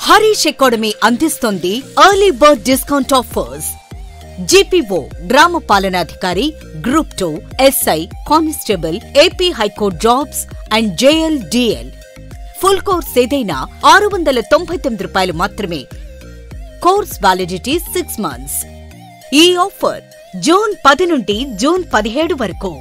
Harish academy అందిస్తోంది early bird discount offers. GPO గ్రామ పాలనాధికారి, group 2, SI, constable, AP high court jobs and JLDL. Full course ఏదైనా ₹699 మాత్రమే. Course validity 6 months. ఈ offer June 10 నుండి జూన్ 17 వరకు.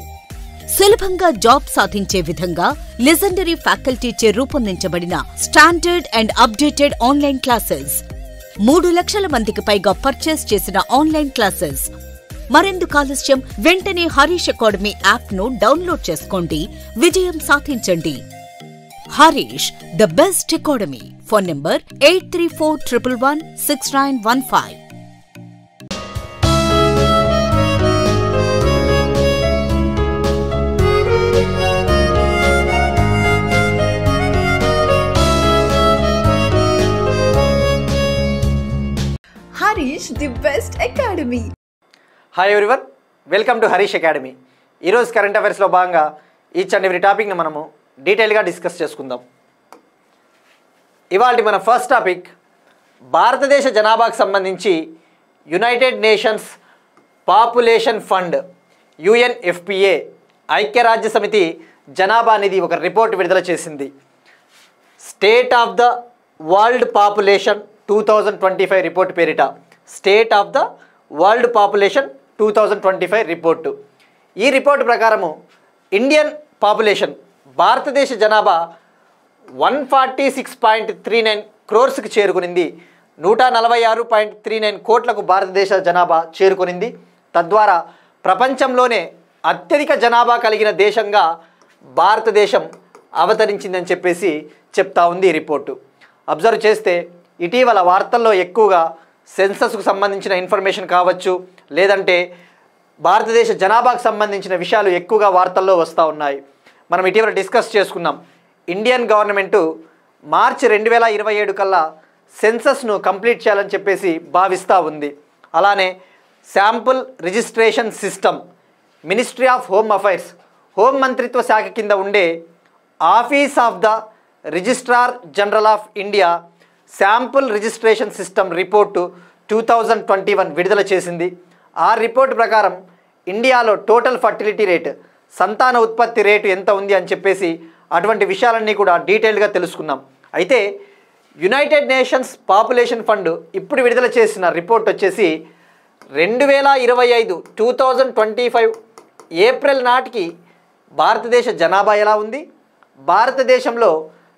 సులభంగా జాబ్ సాధించే విధంగా లెజెండరీ ఫ్యాకల్టీచే రూపొందించబడిన standard and updated online classes. 3 లక్షల మందికి పైగా పర్చేస్ చేసిన ఆన్లైన్ క్లాసెస్. మరెందుకు ఆలస్యం? వెంటనే హరీష్ అకాడమీ యాప్ ను డౌన్లోడ్ చేసుకోండి, విజయం సాధించండి. Harish, the best academy. Phone number 8341116915. Harish, the best academy. Hi everyone, welcome to Harish academy. ఈరోజు కరెంట్ అఫైర్స్లో భాగంగా ఈచ్ అండ్ ఎవ్రీ టాపిక్ని మనము డీటెయిల్గా డిస్కస్ చేసుకుందాం. ఇవాళ మన ఫస్ట్ టాపిక్, భారతదేశ జనాభాకు సంబంధించి United Nations Population Fund UNFPA ఐక్యరాజ్య సమితి జనాభా నిధి ఒక రిపోర్ట్ విడుదల చేసింది. State of the World Population 2025 report పేరిట State of the World Population 2025 report. ఈ రిపోర్టు ప్రకారము ఇండియన్ పాపులేషన్, భారతదేశ జనాభా 146.39 crores చేరుకునింది. 146.39 కోట్లకు భారతదేశ జనాభా చేరుకునింది. తద్వారా ప్రపంచంలోనే అత్యధిక జనాభా కలిగిన దేశంగా భారతదేశం అవతరించిందని చెప్పేసి చెప్తా ఉంది ఈ రిపోర్టు. అబ్జర్వ్ చేస్తే ఇటీవల వార్తల్లో ఎక్కువగా సెన్సస్కు సంబంధించిన ఇన్ఫర్మేషన్ కావచ్చు, లేదంటే భారతదేశ జనాభాకు సంబంధించిన విషయాలు ఎక్కువగా వార్తల్లో వస్తూ ఉన్నాయి. మనం ఇటీవల డిస్కస్ చేసుకున్నాం. ఇండియన్ గవర్నమెంటు మార్చి 2027 కల్లా సెన్సస్ను కంప్లీట్ చేయాలని చెప్పేసి భావిస్తూ ఉంది. అలానే sample registration system, ministry of home affairs, home మంత్రిత్వ శాఖ కింద ఉండే office of the registrar general of India sample registration system report 2021 విడుదల చేసింది. ఆ రిపోర్టు ప్రకారం ఇండియాలో టోటల్ ఫర్టిలిటీ రేట్, సంతాన ఉత్పత్తి రేటు ఎంత ఉంది అని చెప్పేసి అటువంటి విషయాలన్నీ కూడా డీటెయిల్గా తెలుసుకున్నాం. అయితే యునైటెడ్ నేషన్స్ పాపులేషన్ ఫండ్ ఇప్పుడు విడుదల చేసిన రిపోర్ట్ వచ్చేసి 2025 ఏప్రిల్ నాటికి భారతదేశ జనాభా ఎలా ఉంది, భారతదేశంలో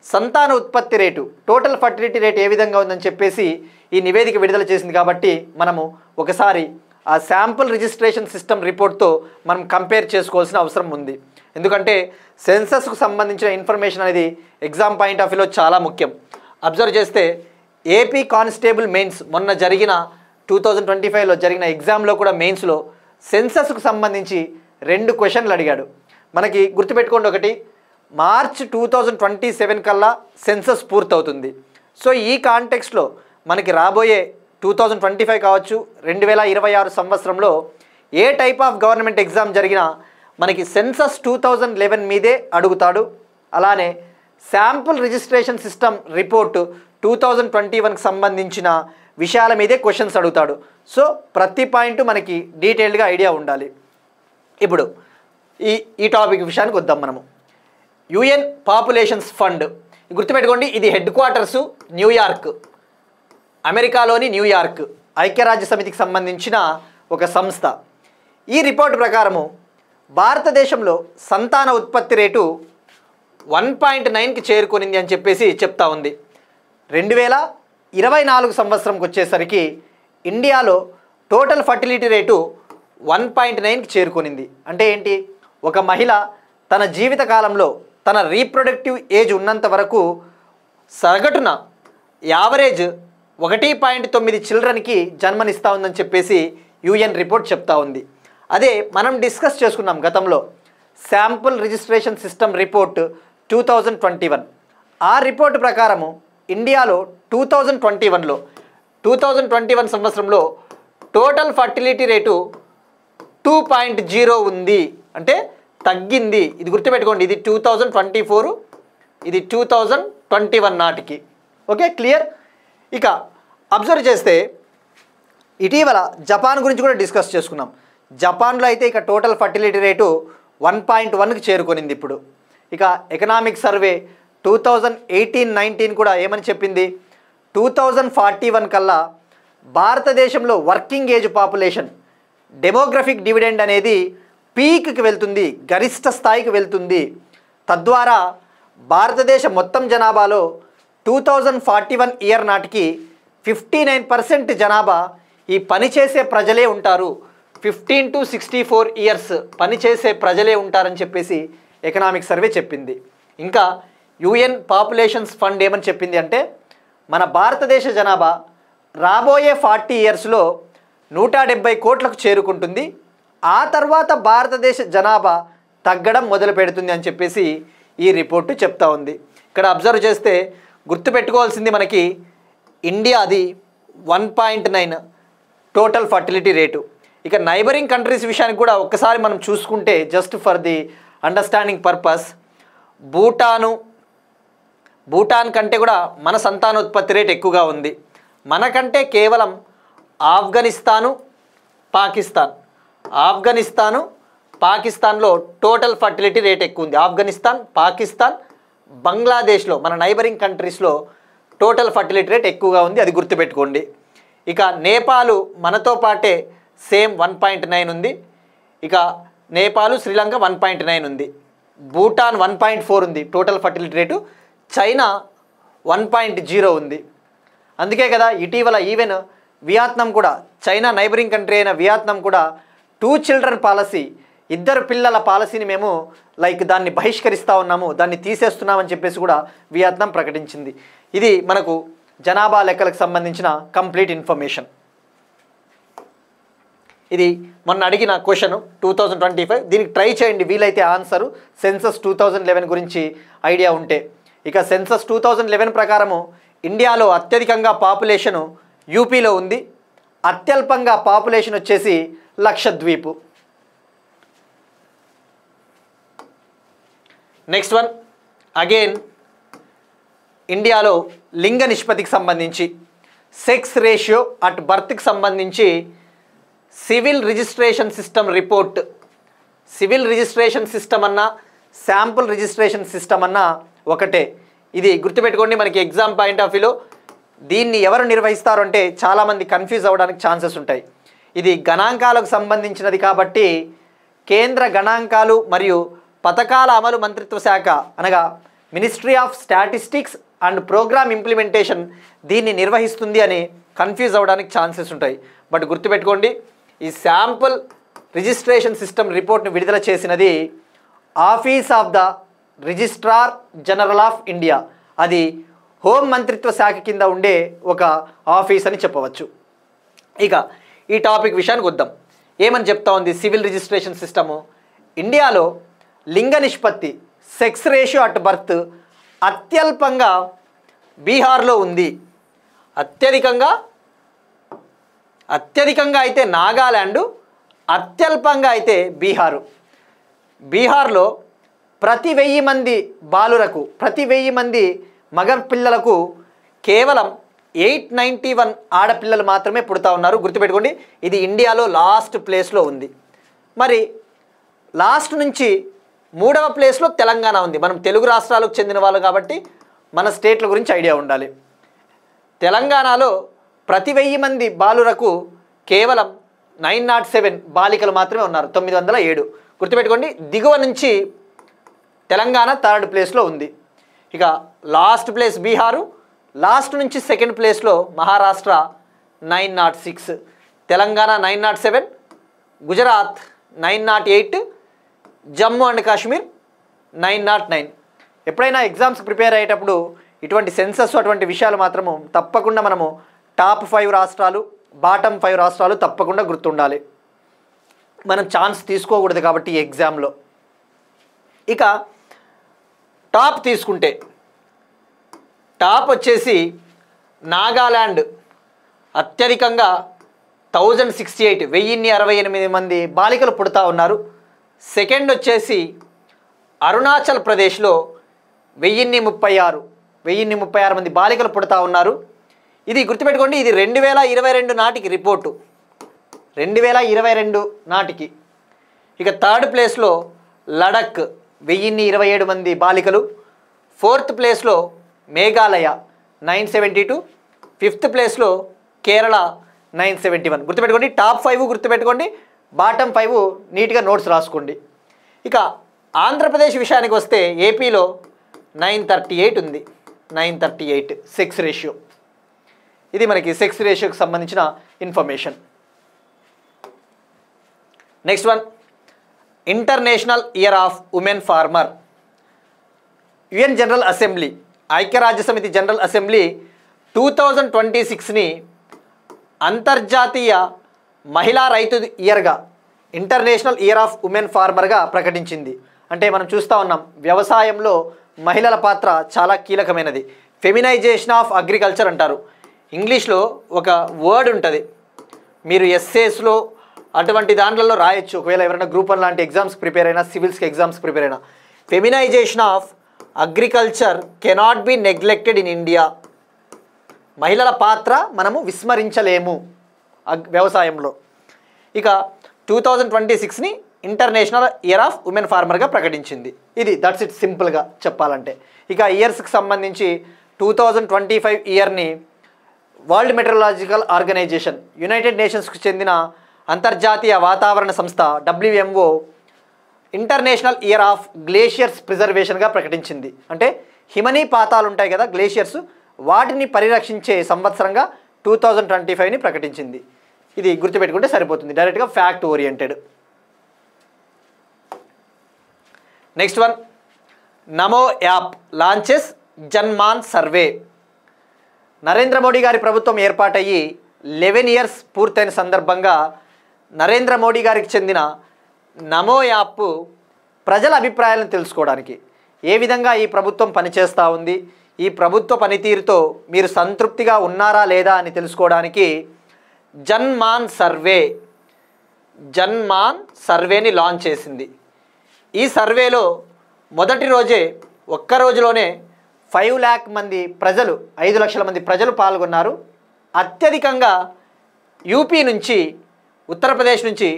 సంతాన ఉత్పత్తి రేటు, టోటల్ ఫర్టిలిటీ రేట్ ఏ విధంగా ఉందని చెప్పేసి ఈ నివేదిక విడుదల చేసింది. కాబట్టి మనము ఒకసారి ఆ శాంపుల్ రిజిస్ట్రేషన్ సిస్టమ్ రిపోర్ట్తో మనం కంపేర్ చేసుకోవాల్సిన అవసరం ఉంది. ఎందుకంటే సెన్సస్కు సంబంధించిన ఇన్ఫర్మేషన్ అనేది ఎగ్జామ్ పాయింట్ ఆఫ్ వ్యూలో చాలా ముఖ్యం. అబ్జర్వ్ చేస్తే ఏపీ కానిస్టేబుల్ మెయిన్స్ మొన్న జరిగిన 2025లో జరిగిన ఎగ్జామ్లో కూడా మెయిన్స్లో సెన్సస్కు సంబంధించి 2 క్వశ్చన్లు అడిగాడు. మనకి గుర్తుపెట్టుకోండి, ఒకటి మార్చ్ 2027 కల్లా సెన్సస్ పూర్తవుతుంది. సో ఈ కాంటెక్స్ట్లో మనకి రాబోయే 2025 కావచ్చు, 2026 సంవత్సరంలో ఏ టైప్ ఆఫ్ గవర్నమెంట్ ఎగ్జామ్ జరిగినా మనకి సెన్సస్ 2011 మీదే అడుగుతాడు. అలానే శాంపుల్ రిజిస్ట్రేషన్ సిస్టమ్ రిపోర్టు 2021కి సంబంధించిన విషయాల మీదే క్వశ్చన్స్ అడుగుతాడు. సో ప్రతి పాయింట్ మనకి డీటెయిల్డ్గా ఐడియా ఉండాలి. ఇప్పుడు ఈ టాపిక్ విషయానికి వద్దాం మనము. UN పాపులేషన్స్ ఫండ్ గుర్తుపెట్టుకోండి, ఇది హెడ్ క్వార్టర్సు న్యూయార్క్, అమెరికాలోని న్యూయార్క్, ఐక్యరాజ్య సమితికి సంబంధించిన ఒక సంస్థ. ఈ రిపోర్టు ప్రకారము భారతదేశంలో సంతాన ఉత్పత్తి రేటు 1.9కి చేరుకునింది అని చెప్పేసి చెప్తా ఉంది. 2024 సంవత్సరంకి వచ్చేసరికి ఇండియాలో టోటల్ ఫర్టిలిటీ రేటు 1.9కి చేరుకునింది. అంటే ఏంటి? ఒక మహిళ తన జీవిత కాలంలో తన రీప్రొడక్టివ్ ఏజ్ ఉన్నంత వరకు సగటున యావరేజ్ 1.9 చిల్డ్రన్కి జన్మనిస్తూ ఉందని చెప్పేసి UN రిపోర్ట్ చెప్తా ఉంది. అదే మనం డిస్కస్ చేసుకున్నాం గతంలో శాంపుల్ రిజిస్ట్రేషన్ సిస్టమ్ రిపోర్ట్ 2021. ఆ రిపోర్టు ప్రకారము ఇండియాలో 2021 సంవత్సరంలో టోటల్ ఫర్టిలిటీ రేటు 2.0 ఉంది, అంటే తగ్గింది. ఇది గుర్తుపెట్టుకోండి, ఇది 2024, ఇది 2021 నాటికి. Okay, clear. ఇక అబ్జర్వ్ చేస్తే ఇటీవల జపాన్ గురించి కూడా డిస్కస్ చేసుకున్నాం. జపాన్లో అయితే ఇక టోటల్ ఫర్టిలిటీ రేటు 1.1కి చేరుకొనింది ఇప్పుడు. ఇక ఎకనామిక్ సర్వే 2018-19 కూడా ఏమని చెప్పింది, 2041 కల్లా భారతదేశంలో working age population demographic dividend అనేది పీక్కి వెళ్తుంది, గరిష్ట స్థాయికి వెళ్తుంది. తద్వారా భారతదేశం మొత్తం జనాభాలో 2041 ఇయర్ నాటికి 59% జనాభా ఈ పనిచేసే ప్రజలే ఉంటారు. 15 to 64 ఇయర్స్ పనిచేసే ప్రజలే ఉంటారని చెప్పేసి ఎకనామిక్ సర్వే చెప్పింది. ఇంకా యుఎన్ పాపులేషన్స్ ఫండ్ ఏమని చెప్పింది అంటే మన భారతదేశ జనాభా రాబోయే 40 ఇయర్స్లో 170 కోట్లకు చేరుకుంటుంది. ఆ తర్వాత భారతదేశ జనాభా తగ్గడం మొదలు పెడుతుంది అని చెప్పేసి ఈ రిపోర్టు చెప్తా ఉంది. ఇక్కడ అబ్జర్వ్ చేస్తే గుర్తుపెట్టుకోవాల్సింది మనకి ఇండియాది 1.9 టోటల్ ఫర్టిలిటీ రేటు. ఇక నైబరింగ్ కంట్రీస్ విషయానికి కూడా ఒక్కసారి మనం చూసుకుంటే just for the understanding purpose, Bhutan కంటే కూడా మన సంతానోత్పత్తి రేట్ ఎక్కువగా ఉంది. మనకంటే కేవలం పాకిస్తాన్లో టోటల్ ఫర్టిలిటీ రేట్ ఎక్కువ ఉంది. ఆఫ్ఘనిస్తాన్, పాకిస్తాన్, బంగ్లాదేశ్లో మన నైబరింగ్ కంట్రీస్లో టోటల్ ఫర్టిలిటీ రేట్ ఎక్కువగా ఉంది, అది గుర్తుపెట్టుకోండి. ఇక నేపాల్ మనతో పాటే సేమ్ 1.9 ఉంది. ఇక నేపాల్, శ్రీలంక 1.9 ఉంది. భూటాన్ 1.4 ఉంది టోటల్ ఫర్టిలిటీ రేటు. చైనా 1.0 ఉంది. అందుకే కదా ఇటీవల ఈవెన్ వియత్నాం కూడా, చైనా నైబరింగ్ కంట్రీ అయిన వియత్నాం కూడా 2 చిల్డ్రన్ పాలసీ, 2 పిల్లల పాలసీని మేము దాన్ని బహిష్కరిస్తూ ఉన్నాము, దాన్ని తీసేస్తున్నామని చెప్పేసి కూడా వియత్నాం ప్రకటించింది. ఇది మనకు జనాభా లెక్కలకు సంబంధించిన కంప్లీట్ ఇన్ఫర్మేషన్. ఇది మొన్న అడిగిన క్వశ్చన్ 2025, దీనికి ట్రై చేయండి వీలైతే ఆన్సరు సెన్సస్ 2011 గురించి ఐడియా ఉంటే. ఇక సెన్సస్ 2011 ప్రకారము ఇండియాలో అత్యధికంగా పాపులేషను యూపీలో ఉంది, అత్యల్పంగా పాపులేషన్ వచ్చేసి లక్షద్వీప్. నెక్స్ట్ వన్ అగైన్ ఇండియాలో లింగ నిష్పత్తికి సంబంధించి సెక్స్ రేషియో అట్ బర్త్కి సంబంధించి civil registration system report. Civil registration system అన్నా శాంపుల్ రిజిస్ట్రేషన్ సిస్టమ్ అన్నా ఒకటే. ఇది గుర్తుపెట్టుకోండి. మనకి ఎగ్జామ్ పాయింట్ ఆఫ్ వ్యూలో దీన్ని ఎవరు నిర్వహిస్తారు అంటే చాలామంది కన్ఫ్యూజ్ అవ్వడానికి ఛాన్సెస్ ఉంటాయి. ఇది గణాంకాలకు సంబంధించినది కాబట్టి కేంద్ర గణాంకాలు మరియు పథకాల అమలు మంత్రిత్వ శాఖ అనగా ministry of statistics and programme implementation దీన్ని నిర్వహిస్తుంది అని కన్ఫ్యూజ్ అవ్వడానికి ఛాన్సెస్ ఉంటాయి. బట్ గుర్తుపెట్టుకోండి, ఈ శాంపుల్ రిజిస్ట్రేషన్ సిస్టమ్ రిపోర్ట్ని విడుదల చేసినది office of the registrar general of India. అది హోం మంత్రిత్వ శాఖ కింద ఉండే ఒక ఆఫీస్ అని చెప్పవచ్చు. ఇక ఈ టాపిక్ విషయానికి వద్దాం. ఏమని చెప్తా ఉంది సివిల్ రిజిస్ట్రేషన్ సిస్టము? ఇండియాలో లింగ నిష్పత్తి సెక్స్ రేషియో అట్ బర్త్ అత్యల్పంగా బీహార్లో ఉంది, అత్యధికంగా అయితే నాగాలాండ్, అత్యల్పంగా అయితే బీహార్లో ప్రతి 1000 మంది బాలురకు, ప్రతి 1000 మంది మగ పిల్లలకు కేవలం 891 ఆడపిల్లలు మాత్రమే పుడతా ఉన్నారు. గుర్తుపెట్టుకోండి, ఇది ఇండియాలో లాస్ట్ ప్లేస్లో ఉంది. మరి లాస్ట్ నుంచి 3వ ప్లేస్లో తెలంగాణ ఉంది. మనం తెలుగు రాష్ట్రాలకు చెందిన వాళ్ళు కాబట్టి మన స్టేట్ల గురించి ఐడియా ఉండాలి. తెలంగాణలో ప్రతి 1000 మంది బాలురకు కేవలం 907 బాలికలు మాత్రమే ఉన్నారు, 907. గుర్తుపెట్టుకోండి, దిగువ నుంచి తెలంగాణ 3rd ప్లేస్లో ఉంది. ఇక లాస్ట్ ప్లేస్ బీహారు, లాస్ట్ నుంచి 2nd ప్లేస్లో మహారాష్ట్ర 906, తెలంగాణ 907, గుజరాత్ 908, జమ్మూ అండ్ కాశ్మీర్ 909. ఎప్పుడైనా ఎగ్జామ్స్ ప్రిపేర్ అయ్యేటప్పుడు ఇటువంటి సెన్సస్ అటువంటి విషయాలు మాత్రము తప్పకుండా మనము టాప్ 5 రాష్ట్రాలు, బాటమ్ 5 రాష్ట్రాలు తప్పకుండా గుర్తుండాలి. మనం ఛాన్స్ తీసుకోకూడదు కాబట్టి ఈ ఎగ్జామ్లో. ఇక టాప్ తీసుకుంటే టాప్ వచ్చేసి నాగాలాండ్, అత్యధికంగా 1068, 1068 మంది బాలికలు పుడతా ఉన్నారు. సెకండ్ వచ్చేసి అరుణాచల్ ప్రదేశ్లో 1036 మంది బాలికలు పుడతా ఉన్నారు. ఇది గుర్తుపెట్టుకోండి, ఇది 2022 నాటికి రిపోర్టు, 2022 నాటికి. ఇక థర్డ్ ప్లేస్లో లడక్ 1027 మంది బాలికలు, ఫోర్త్ ప్లేస్లో మేఘాలయ 972, ఫిఫ్త్ ప్లేస్లో కేరళ 971. గుర్తుపెట్టుకోండి, టాప్ 5 గుర్తుపెట్టుకోండి, బాటమ్ 5 నీట్గా నోట్స్ రాసుకోండి. ఇక ఆంధ్రప్రదేశ్ విషయానికి వస్తే ఏపీలో 938 ఉంది, 938 సెక్స్ రేషియో. ఇది మనకి సెక్స్ రేషియోకి సంబంధించిన information. Next one, international year of women farmer. UN general assembly, ఐక్యరాజ్య సమితి జనరల్ అసెంబ్లీ 2026ని అంతర్జాతీయ మహిళా రైతు ఇయర్గా, ఇంటర్నేషనల్ ఇయర్ ఆఫ్ ఉమెన్ ఫార్మర్గా ప్రకటించింది. అంటే మనం చూస్తూ ఉన్నాం, వ్యవసాయంలో మహిళల పాత్ర చాలా కీలకమైనది. ఫెమినైజేషన్ ఆఫ్ అగ్రికల్చర్ అంటారు. ఇంగ్లీష్లో ఒక వర్డ్ ఉంటుంది, మీరు ఎస్ఏస్లో అటువంటి దాంట్లలో రాయొచ్చు, ఒకవేళ ఎవరైనా గ్రూప్ 1 లాంటి ఎగ్జామ్స్ ప్రిపేర్ అయినా, సివిల్స్కి ఎగ్జామ్స్ ప్రిపేర్ అయినా. Feminisation of agriculture cannot be neglected in India. మహిళల పాత్ర మనము విస్మరించలేము వ్యవసాయంలో. ఇక 2026ని ఇంటర్నేషనల్ ఇయర్ ఆఫ్ ఉమెన్ ఫార్మర్గా ప్రకటించింది. ఇది దట్స్ ఇట్ సింపుల్గా చెప్పాలంటే. ఇక ఇయర్స్కి సంబంధించి 2025 ఇయర్ని వరల్డ్ మెట్రలాజికల్ ఆర్గనైజేషన్, యునైటెడ్ నేషన్స్కు చెందిన అంతర్జాతీయ వాతావరణ సంస్థ WMO International year of Glaciers ప్రిజర్వేషన్గా ప్రకటించింది. అంటే హిమనీపాతాలు ఉంటాయి కదా, గ్లేషియర్స్, వాటిని పరిరక్షించే సంవత్సరంగా 2025ని ప్రకటించింది. ఇది గుర్తుపెట్టుకుంటే సరిపోతుంది, డైరెక్ట్గా ఫ్యాక్ట్ ఓరియంటెడ్. నెక్స్ట్ వన్, నమో app launches Janman survey. Narendra Modi గారి ప్రభుత్వం ఏర్పాటయ్యి 11 ఇయర్స్ పూర్తయిన సందర్భంగా నరేంద్ర మోడీ గారికి చెందిన నమో యాప్ ప్రజల అభిప్రాయాలను తెలుసుకోవడానికి, ఏ విధంగా ఈ ప్రభుత్వం పనిచేస్తూ ఉంది, ఈ ప్రభుత్వ పనితీరుతో మీరు సంతృప్తిగా ఉన్నారా లేదా అని తెలుసుకోవడానికి జన్మాన్ సర్వేని లాంచ్ చేసింది. ఈ సర్వేలో మొదటి రోజే, ఒక్క రోజులోనే 5 lakh మంది ప్రజలు, 5 లక్షల మంది ప్రజలు పాల్గొన్నారు. అత్యధికంగా యూపీ నుంచి, ఉత్తరప్రదేశ్ నుంచి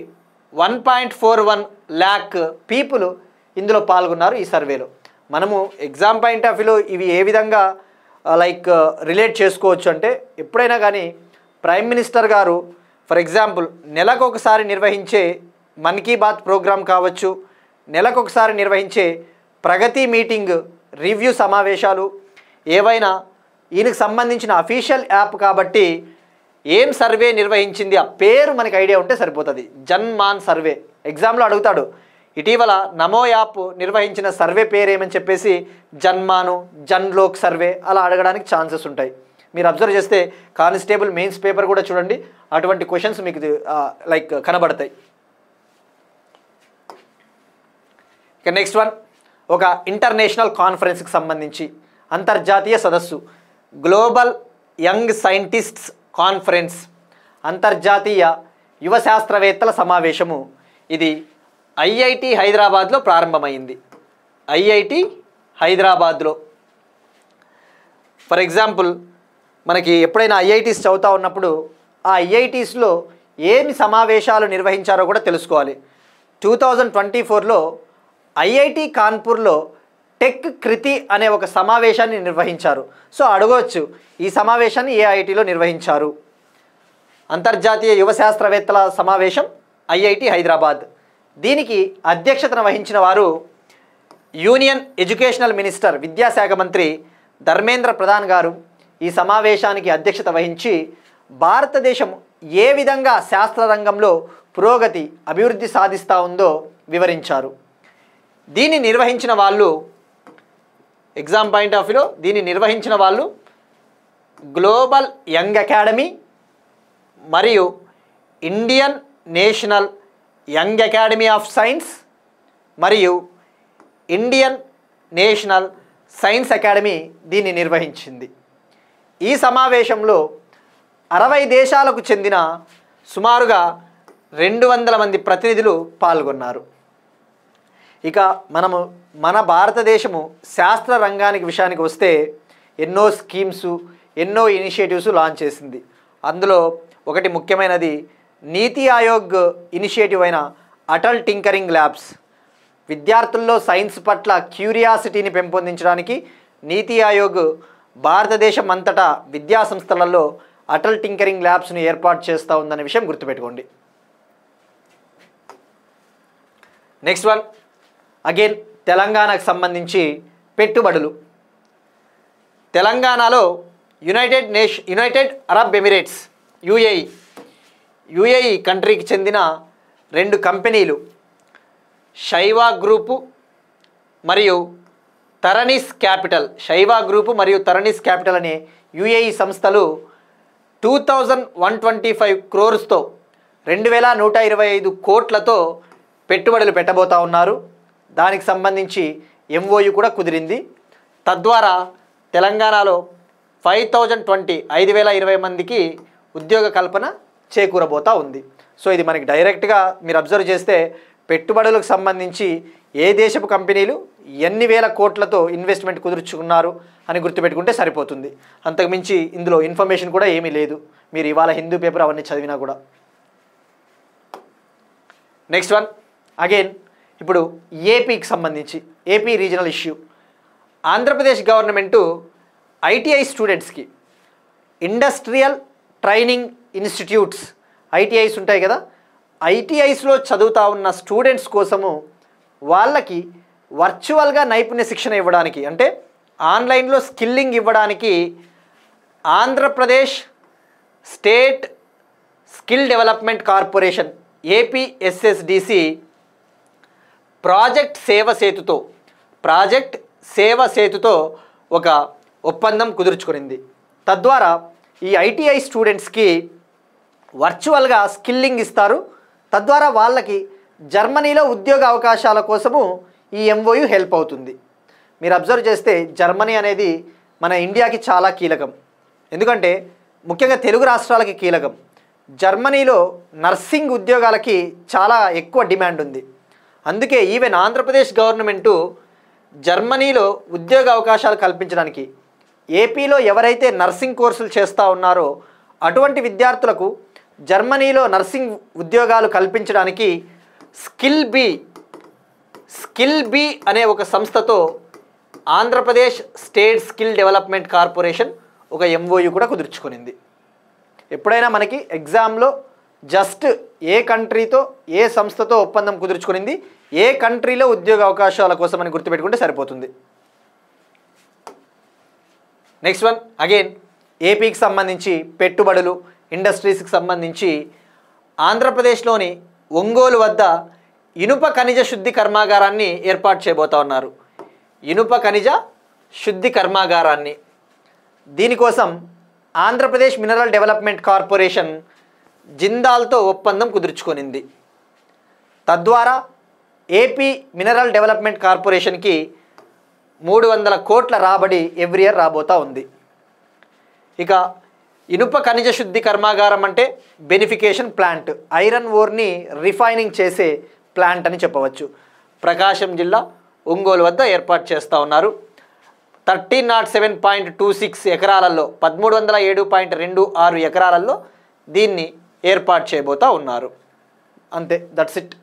1.41 lakh పీపుల్ ఇందులో పాల్గొన్నారు ఈ సర్వేలో. మనము ఎగ్జామ్ పాయింట్ ఆఫ్ వ్యూలో ఇవి ఏ విధంగా రిలేట్ చేసుకోవచ్చు అంటే, ఎప్పుడైనా కానీ ప్రైమ్ మినిస్టర్ గారు ఫర్ ఎగ్జాంపుల్ నెలకు ఒకసారి నిర్వహించే మన్ కీ బాత్ ప్రోగ్రాం కావచ్చు, నెలకు ఒకసారి నిర్వహించే ప్రగతి మీటింగ్, రివ్యూ సమావేశాలు ఏవైనా, ఈయనకు సంబంధించిన అఫీషియల్ యాప్ కాబట్టి ఏం సర్వే నిర్వహించింది ఆ పేరు మనకి ఐడియా ఉంటే సరిపోతుంది. జన్మాన్ సర్వే ఎగ్జామ్లో అడుగుతాడు, ఇటీవల నమో యాప్ నిర్వహించిన సర్వే పేరు ఏమని చెప్పేసి జన్మాను, జన్లోక్ సర్వే అలా అడగడానికి ఛాన్సెస్ ఉంటాయి. మీరు అబ్జర్వ్ చేస్తే కానిస్టేబుల్ మెయిన్స్ పేపర్ కూడా చూడండి, అటువంటి క్వశ్చన్స్ మీకు కనబడతాయి. ఇక నెక్స్ట్ వన్, ఒక ఇంటర్నేషనల్ కాన్ఫరెన్స్కి సంబంధించి అంతర్జాతీయ సదస్సు, గ్లోబల్ యంగ్ సైంటిస్ట్స్ కాన్ఫరెన్స్, అంతర్జాతీయ యువ శాస్త్రవేత్తల సమావేశము. ఇది ఐఐటి హైదరాబాద్లో ప్రారంభమైంది. ఐఐటి హైదరాబాద్లో ఫర్ ఎగ్జాంపుల్ మనకి ఎప్పుడైనా ఐఐటీస్ చదువుతూ ఉన్నప్పుడు ఆ ఐఐటీస్లో ఏమి సమావేశాలు నిర్వహించారో కూడా తెలుసుకోవాలి. 2024లో ఐఐటి కాన్పూర్లో టెక్ కృతి అనే ఒక సమావేశాన్ని నిర్వహించారు. సో అడగవచ్చు, ఈ సమావేశాన్ని ఏ ఐఐటిలో నిర్వహించారు? అంతర్జాతీయ యువ శాస్త్రవేత్తల సమావేశం ఐఐటి హైదరాబాద్. దీనికి అధ్యక్షతను వహించిన వారు యూనియన్ ఎడ్యుకేషనల్ మినిస్టర్, విద్యాశాఖ మంత్రి ధర్మేంద్ర ప్రధాన్ గారు ఈ సమావేశానికి అధ్యక్షత వహించి భారతదేశం ఏ విధంగా శాస్త్ర రంగంలో పురోగతి, అభివృద్ధి సాధిస్తూ ఉందో వివరించారు. దీన్ని నిర్వహించిన వాళ్ళు, ఎగ్జామ్ పాయింట్ ఆఫ్ వ్యూలో దీన్ని నిర్వహించిన వాళ్ళు గ్లోబల్ యంగ్ అకాడమీ మరియు Indian national young academy of science మరియు ఇండియన్ నేషనల్ సైన్స్ అకాడమీ దీన్ని నిర్వహించింది. ఈ సమావేశంలో 60 దేశాలకు చెందిన సుమారుగా 200 మంది ప్రతినిధులు పాల్గొన్నారు. ఇక మన భారతదేశము శాస్త్ర రంగానికి విషయానికి వస్తే ఎన్నో స్కీమ్స్, ఎన్నో ఇనిషియేటివ్స్ లాంచ్ చేసింది. అందులో ఒకటి ముఖ్యమైనది నీతి ఆయోగ్ ఇనిషియేటివ్ అయిన అటల్ టింకరింగ్ ల్యాబ్స్. విద్యార్థుల్లో సైన్స్ పట్ల క్యూరియాసిటీని పెంపొందించడానికి నీతి ఆయోగ్ భారతదేశం అంతటా విద్యా సంస్థలలో అటల్ టింకరింగ్ ల్యాబ్స్ను ఏర్పాటు చేస్తూ ఉందనే విషయం గుర్తుపెట్టుకోండి. నెక్స్ట్ వన్ అగైన్ తెలంగాణకు సంబంధించి పెట్టుబడులు. తెలంగాణలో యునైటెడ్ అరబ్ ఎమిరేట్స్ యుఏఈ కంట్రీకి చెందిన 2 కంపెనీలు శైవా గ్రూపు మరియు తరణీస్ క్యాపిటల్ అనే యుఏఈ సంస్థలు 2125 crores 2125 కోట్లతో పెట్టుబడులు పెట్టబోతా ఉన్నారు. దానికి సంబంధించి ఎంఓయు కూడా కుదిరింది. తద్వారా తెలంగాణలో 5,020 మందికి ఉద్యోగ కల్పన చేకూరబోతా ఉంది. సో ఇది మనకి డైరెక్ట్గా మీరు అబ్జర్వ్ చేస్తే పెట్టుబడులకు సంబంధించి ఏ దేశపు కంపెనీలు ఎన్ని వేల కోట్లతో ఇన్వెస్ట్మెంట్ కుదుర్చుకున్నారు అని గుర్తుపెట్టుకుంటే సరిపోతుంది. అంతకుమించి ఇందులో ఇన్ఫర్మేషన్ కూడా ఏమీ లేదు, మీరు ఇవాళ హిందూ పేపర్ అవన్నీ చదివినా కూడా. నెక్స్ట్ వన్ అగైన్ ఇప్పుడు ఏపీకి సంబంధించి AP regional issue. Andhra Pradesh government ITI స్టూడెంట్స్కి ఇండస్ట్రియల్ ట్రైనింగ్ ఇన్స్టిట్యూట్స్ ఐటీఐస్ ఉంటాయి కదా, ఐటీఐస్లో చదువుతూ ఉన్న స్టూడెంట్స్ కోసము వాళ్ళకి వర్చువల్గా నైపుణ్య శిక్షణ ఇవ్వడానికి, అంటే ఆన్లైన్లో స్కిల్లింగ్ ఇవ్వడానికి Andhra Pradesh state skill development corporation APSSDC project సేవ సేతుతో ఒక ఒప్పందం కుదుర్చుకునింది. తద్వారా ఈ ఐటీఐ స్టూడెంట్స్కి వర్చువల్గా స్కిల్లింగ్ ఇస్తారు. తద్వారా వాళ్ళకి జర్మనీలో ఉద్యోగ అవకాశాల కోసము ఈ ఎంఓయు హెల్ప్ అవుతుంది. మీరు అబ్జర్వ్ చేస్తే జర్మనీ అనేది మన ఇండియాకి చాలా కీలకం, ఎందుకంటే ముఖ్యంగా తెలుగు రాష్ట్రాలకి కీలకం. జర్మనీలో నర్సింగ్ ఉద్యోగాలకి చాలా ఎక్కువ డిమాండ్ ఉంది. అందుకే ఈవెన్ ఆంధ్రప్రదేశ్ గవర్నమెంటు జర్మనీలో ఉద్యోగ అవకాశాలు కల్పించడానికి ఏపీలో ఎవరైతే నర్సింగ్ కోర్సులు చేస్తూ ఉన్నారో అటువంటి విద్యార్థులకు జర్మనీలో నర్సింగ్ ఉద్యోగాలు కల్పించడానికి స్కిల్ బీ అనే ఒక సంస్థతో Andhra Pradesh state skill development corporation ఒక ఎంఓయు కూడా కుదుర్చుకునింది. ఎప్పుడైనా మనకి ఎగ్జామ్లో జస్ట్ ఏ కంట్రీతో ఏ సంస్థతో ఒప్పందం కుదుర్చుకునింది, ఏ కంట్రీలో ఉద్యోగ అవకాశాల కోసం అని గుర్తుపెట్టుకుంటే సరిపోతుంది. నెక్స్ట్ వన్ అగైన్ ఏపీకి సంబంధించి పెట్టుబడులు ఇండస్ట్రీస్కి సంబంధించి ఆంధ్రప్రదేశ్లోని ఒంగోలు వద్ద ఇనుప ఖనిజ శుద్ధి కర్మాగారాన్ని ఏర్పాటు చేయబోతా ఉన్నారు. ఇనుప ఖనిజ శుద్ధి కర్మాగారాన్ని, దీనికోసం ఆంధ్రప్రదేశ్ మినరల్ డెవలప్మెంట్ కార్పొరేషన్ జిందాల్తో ఒప్పందం కుదుర్చుకొనింది. తద్వారా ఏపీ మినరల్ డెవలప్మెంట్ కార్పొరేషన్కి 300 కోట్ల రాబడి ఎవ్రీ ఇయర్ రాబోతా ఉంది. ఇక ఇనుప ఖనిజ శుద్ధి కర్మాగారం అంటే బెనిఫికేషన్ ప్లాంట్, ఐరన్ ఓర్ని రిఫైనింగ్ చేసే ప్లాంట్ అని చెప్పవచ్చు. ప్రకాశం జిల్లా ఒంగోలు వద్ద ఏర్పాటు చేస్తూ ఉన్నారు. 1307.26 ఎకరాలలో 1307.26 ఎకరాలలో దీన్ని ఏర్పాటు చేయబోతా ఉన్నారు. అంతే, దట్స్ ఇట్.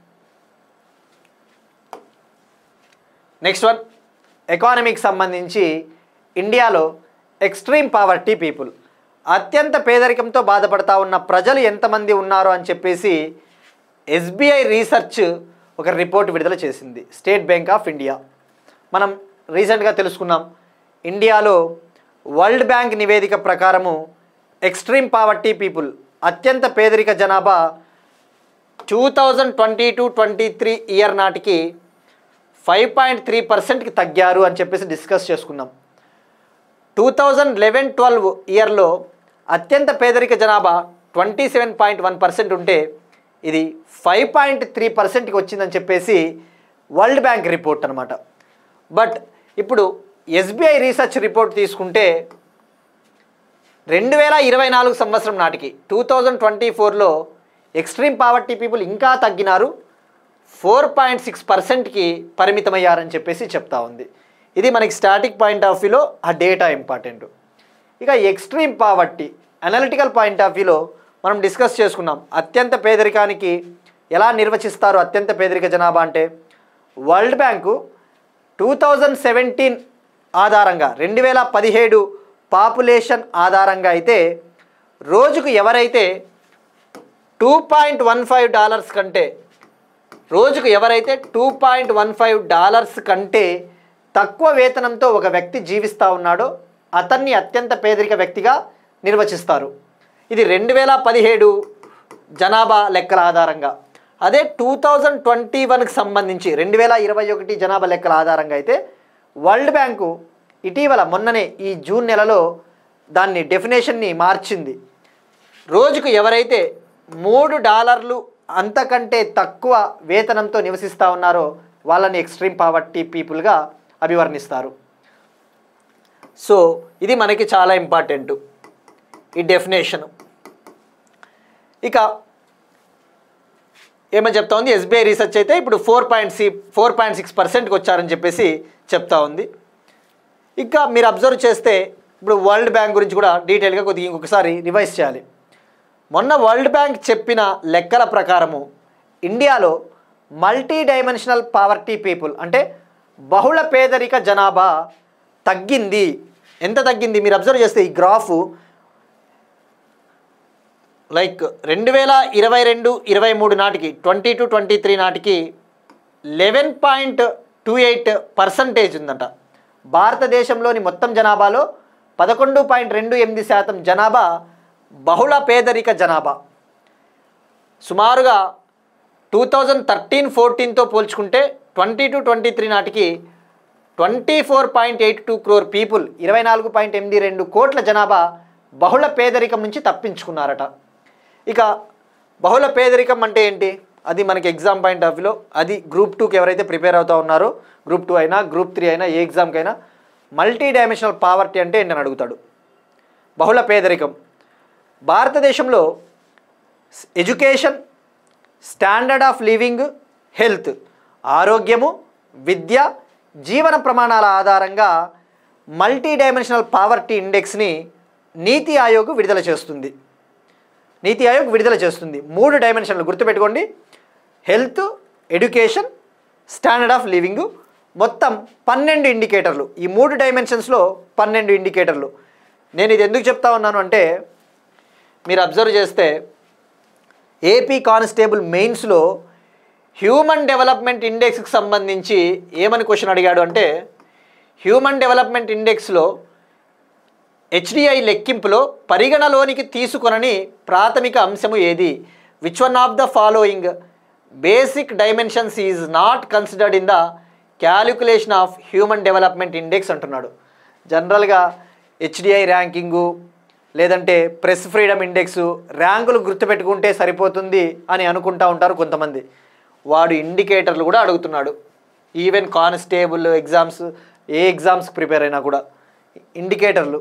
నెక్స్ట్ వన్ ఎకానమీకి సంబంధించి ఇండియాలో ఎక్స్ట్రీమ్ పావర్టీ పీపుల్, అత్యంత పేదరికంతో బాధపడతా ఉన్న ప్రజలు ఎంతమంది ఉన్నారో అని చెప్పేసి ఎస్బీఐ రీసెర్చ్ ఒక రిపోర్ట్ విడుదల చేసింది. స్టేట్ బ్యాంక్ ఆఫ్ ఇండియా, మనం రీసెంట్గా తెలుసుకున్నాం. ఇండియాలో వరల్డ్ బ్యాంక్ నివేదిక ప్రకారము ఎక్స్ట్రీమ్ పావర్టీ పీపుల్, అత్యంత పేదరిక జనాభా 2022-23 ఇయర్ నాటికి 5.3%కి తగ్గారు అని చెప్పేసి డిస్కస్ చేసుకున్నాం. 2011-12 ఇయర్లో అత్యంత పేదరిక జనాభా 27.1% ఉంటే ఇది 5.3%కి వచ్చిందని చెప్పేసి వరల్డ్ బ్యాంక్ రిపోర్ట్ అనమాట. బట్ ఇప్పుడు ఎస్బీఐ రీసెర్చ్ రిపోర్ట్ తీసుకుంటే 2024 సంవత్సరం నాటికి 2024లో ఎక్స్ట్రీమ్ పావర్టీ పీపుల్ ఇంకా తగ్గినారు, 4.6%కి పరిమితమయ్యారని చెప్పేసి చెప్తా ఉంది. ఇది మనకి స్టాటిక్ పాయింట్ ఆఫ్ వ్యూలో ఆ డేటా ఇంపార్టెంట్. ఇక extreme poverty analytical point of వ్యూలో మనం డిస్కస్ చేసుకున్నాం. అత్యంత పేదరికానికి ఎలా నిర్వచిస్తారు అత్యంత పేదరిక జనాభా అంటే, వరల్డ్ బ్యాంకు 2017 ఆధారంగా 2017 పాపులేషన్ ఆధారంగా అయితే రోజుకు ఎవరైతే $2.15 కంటే రోజుకు ఎవరైతే $2.15 కంటే తక్కువ వేతనంతో ఒక వ్యక్తి జీవిస్తూ ఉన్నాడో అతన్ని అత్యంత పేదరిక వ్యక్తిగా నిర్వచిస్తారు. ఇది 2017 జనాభా లెక్కల ఆధారంగా. అదే 2021కి సంబంధించి 2021 జనాభా లెక్కల ఆధారంగా అయితే వరల్డ్ బ్యాంకు ఇటీవల మొన్ననే ఈ జూన్ నెలలో దాన్ని డెఫినేషన్ని మార్చింది. రోజుకు ఎవరైతే $3 అంతకంటే తక్కువ వేతనంతో నివసిస్తూ ఉన్నారో వాళ్ళని ఎక్స్ట్రీమ్ పావర్టీ పీపుల్గా అభివర్ణిస్తారు. సో ఇది మనకి చాలా ఇంపార్టెంట్ ఈ డెఫినేషను. ఇక ఏమని చెప్తా ఉంది, ఎస్బీఐ రీసెర్చ్ అయితే ఇప్పుడు 4.6%కి వచ్చారని చెప్పేసి చెప్తా ఉంది. ఇంకా మీరు అబ్జర్వ్ చేస్తే ఇప్పుడు వరల్డ్ బ్యాంక్ గురించి కూడా డీటెయిల్గా కొద్దిగా ఇంకొకసారి రివైజ్ చేయాలి. మొన్న వరల్డ్ బ్యాంక్ చెప్పిన లెక్కల ప్రకారము ఇండియాలో మల్టీ డైమెన్షనల్ పావర్టీ పీపుల్ అంటే బహుళ పేదరిక జనాభా తగ్గింది. ఎంత తగ్గింది మీరు అబ్జర్వ్ చేస్తే ఈ గ్రాఫు లైక్ 2022-23 నాటికి 2022-23 నాటికి 11.28% ఉందంట. భారతదేశంలోని మొత్తం జనాభాలో 11.28% జనాభా బహుళ పేదరిక జనాభా. సుమారుగా 2013-14తో పోల్చుకుంటే 22-23 నాటికి 24.82 crore పీపుల్ 24.82 కోట్ల జనాభా బహుళ పేదరికం నుంచి తప్పించుకున్నారట. ఇక బహుళ పేదరికం అంటే ఏంటి, అది మనకి ఎగ్జామ్ పాయింట్ ఆఫ్ వ్యూలో అది గ్రూప్ 2కి ఎవరైతే ప్రిపేర్ అవుతూ ఉన్నారో గ్రూప్ 2 అయినా గ్రూప్ 3 అయినా ఏ ఎగ్జామ్కైనా మల్టీ డైమెన్షనల్ పావర్టీ అంటే ఏంటని అడుగుతాడు. బహుళ పేదరికం భారతదేశంలో education, standard of living, health, ఆరోగ్యము, విద్య, జీవన ప్రమాణాల ఆధారంగా మల్టీ డైమెన్షనల్ పావర్టీ ఇండెక్స్ని నీతి ఆయోగ్ విడుదల చేస్తుంది. నీతి ఆయోగ్ విడుదల చేస్తుంది 3 డైమెన్షన్లు గుర్తుపెట్టుకోండి, health, education, standard of living, మొత్తం 12 ఇండికేటర్లు. ఈ 3 డైమెన్షన్స్లో 12 ఇండికేటర్లు. నేను ఇది ఎందుకు చెప్తా ఉన్నాను అంటే మీరు అబ్జర్వ్ చేస్తే ఏపీ కానిస్టేబుల్ మెయిన్స్లో హ్యూమన్ డెవలప్మెంట్ ఇండెక్స్కి సంబంధించి ఏమని క్వశ్చన్ అడిగాడు అంటే, హ్యూమన్ డెవలప్మెంట్ ఇండెక్స్లో హెచ్డిఐ లెక్కింపులో పరిగణలోనికి తీసుకొనని ప్రాథమిక అంశము ఏది, which one of the following basic dimensions is not considered in the calculation of human development index అంటున్నాడు. జనరల్గా హెచ్డిఐ ర్యాంకింగు లేదంటే ప్రెస్ ఫ్రీడమ్ ఇండెక్సు ర్యాంకులు గుర్తుపెట్టుకుంటే సరిపోతుంది అని అనుకుంటూ ఉంటారు కొంతమంది. వాడు ఇండికేటర్లు కూడా అడుగుతున్నాడు. ఈవెన్ కానిస్టేబుల్ ఎగ్జామ్స్ ఏ ఎగ్జామ్స్ ప్రిపేర్ అయినా కూడా ఇండికేటర్లు,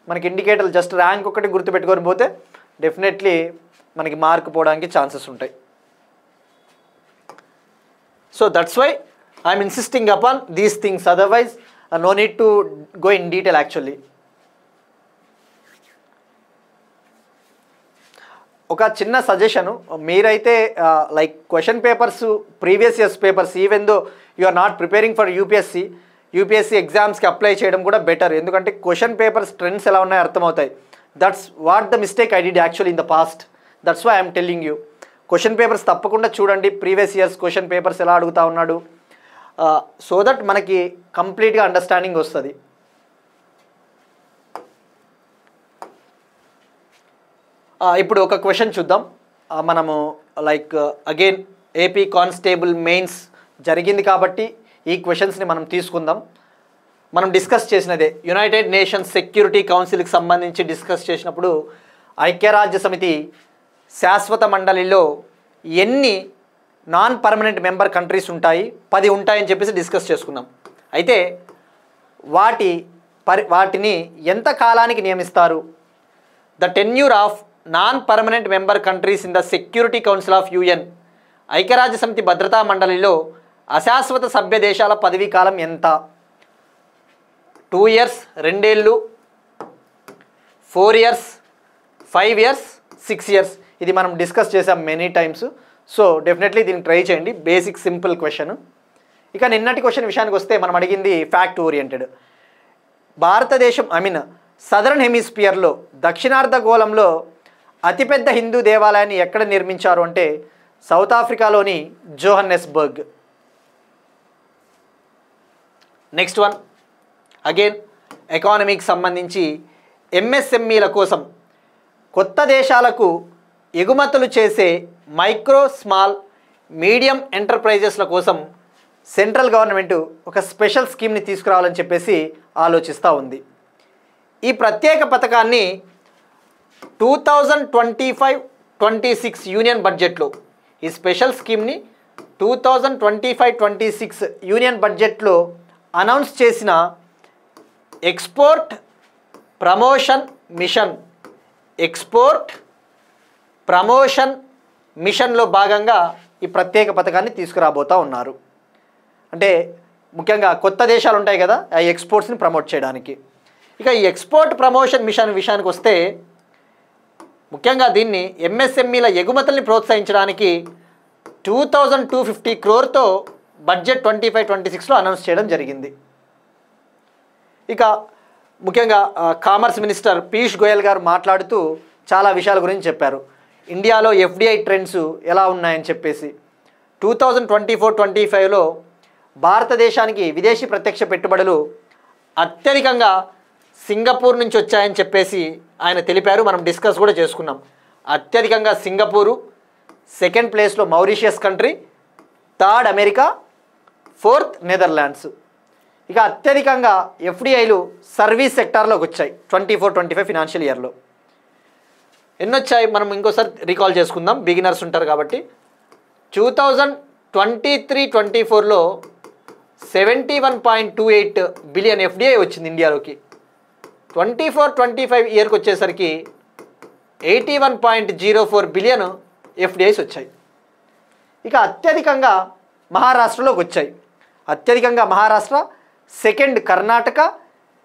మనకి ఇండికేటర్లు జస్ట్ ర్యాంక్ ఒకటి గుర్తుపెట్టుకొని పోతే డెఫినెట్లీ మనకి మార్క్ పోవడానికి ఛాన్సెస్ ఉంటాయి. So that's why I'm insisting upon these things, otherwise no need to go in detail actually. ఒక చిన్న సజెషను, మీరైతే like question papers previous years papers even though you are not preparing for UPSC ఎగ్జామ్స్కి apply చేయడం కూడా better. ఎందుకంటే question papers trends ఎలా ఉన్నాయో అర్థమవుతాయి. That's what the mistake I did actually in the past. That's why I'm telling you. Question papers తప్పకుండా చూడండి, previous years question papers ఎలా అడుగుతా ఉన్నాడు, సో దట్ మనకి కంప్లీట్గా అండర్స్టాండింగ్ వస్తుంది. ఇప్పుడు ఒక క్వశ్చన్ చూద్దాం మనము. Like again AP constable mains జరిగింది కాబట్టి ఈ క్వశ్చన్స్ని మనం తీసుకుందాం. మనం డిస్కస్ చేసినదే యునైటెడ్ నేషన్స్ సెక్యూరిటీ కౌన్సిల్కి సంబంధించి డిస్కస్ చేసినప్పుడు ఐక్యరాజ్య సమితి శాశ్వత మండలిలో ఎన్ని నాన్ పర్మనెంట్ మెంబర్ కంట్రీస్ ఉంటాయి, 10 ఉంటాయని చెప్పేసి డిస్కస్ చేసుకున్నాం. అయితే వాటిని ఎంత కాలానికి నియమిస్తారు? The tenure of non permanent member countries in the security council of UN, ఐక్యరాజ్య సమితి భద్రతా మండలిలో అశాశ్వత సభ్య దేశాల పదవీ కాలం ఎంత? 2 years 2 ఏళ్ళు, 4 years, 5 years, 6 years. ఇది మనం డిస్కస్ చేసాం మెనీ టైమ్స్. సో డెఫినెట్లీ దీన్ని ట్రై చేయండి. Basic simple question. ఇక నిన్నటి క్వశ్చన్ విషయానికి వస్తే మనం అడిగింది ఫ్యాక్ట్ ఓరియంటెడ్. భారతదేశం సదరన్ హెమిస్పియర్లో దక్షిణార్ధగోళంలో అతిపెద్ద హిందూ దేవాలయాన్ని ఎక్కడ నిర్మించారు అంటే సౌత్ ఆఫ్రికాలోని జోహన్నెస్బర్గ్. నెక్స్ట్ వన్ అగైన్ ఎకానమీకి సంబంధించి ఎంఎస్ఎంఈల కోసం కొత్త దేశాలకు ఎగుమతులు చేసే మైక్రో స్మాల్ మీడియం ఎంటర్ప్రైజెస్ల కోసం సెంట్రల్ గవర్నమెంట్ ఒక స్పెషల్ స్కీమ్ని తీసుకురావాలని చెప్పేసి ఆలోచిస్తూ ఉంది. ఈ ప్రత్యేక పథకాన్ని 2025-26 యూనియన్ బడ్జెట్లో, ఈ స్పెషల్ స్కీమ్ని 2025-26 యూనియన్ బడ్జెట్లో అనౌన్స్ చేసిన ఎక్స్పోర్ట్ ప్రమోషన్ మిషన్లో భాగంగా ఈ ప్రత్యేక పథకాన్ని తీసుకురాబోతూ ఉన్నారు. అంటే ముఖ్యంగా కొత్త దేశాలు ఉంటాయి కదా, ఆ ఎక్స్పోర్ట్స్ని ప్రమోట్ చేయడానికి. ఇక ఈ ఎక్స్పోర్ట్ ప్రమోషన్ మిషన్ విషయానికి వస్తే ముఖ్యంగా దీన్ని ఎంఎస్ఎంఈల ఎగుమతుల్ని ప్రోత్సహించడానికి 2250 crore బడ్జెట్ 25-26లో అనౌన్స్ చేయడం జరిగింది. ఇక ముఖ్యంగా కామర్స్ మినిస్టర్ పీయూష్ గోయల్ గారు మాట్లాడుతూ చాలా విషయాల గురించి చెప్పారు. ఇండియాలో ఎఫ్డిఐ ట్రెండ్స్ ఎలా ఉన్నాయని చెప్పేసి 2024-25లో భారతదేశానికి విదేశీ ప్రత్యక్ష పెట్టుబడులు అత్యధికంగా సింగపూర్ నుంచి వచ్చాయని చెప్పేసి ఆయన తెలిపారు. మనం డిస్కస్ కూడా చేసుకున్నాం. అత్యధికంగా సింగపూరు, సెకండ్ ప్లేస్లో Mauritius country, third America, fourth Netherlands. ఇక అత్యధికంగా ఎఫ్డిఐలు సర్వీస్ సెక్టార్లోకి వచ్చాయి 24-25 ఫినాన్షియల్ ఇయర్లో. ఎన్నొచ్చాయి మనం ఇంకోసారి రీకాల్ చేసుకుందాం, బిగినర్స్ ఉంటారు కాబట్టి. 2023-24లో 71.28 బిలియన్ ఎఫ్డిఐ వచ్చింది ఇండియాలోకి. 24-25 ఇయర్కి వచ్చేసరికి 81.04 బిలియన్ ఎఫ్డిఐస్ వచ్చాయి. ఇక అత్యధికంగా మహారాష్ట్రలోకి వచ్చాయి. అత్యధికంగా Maharashtra, second Karnataka,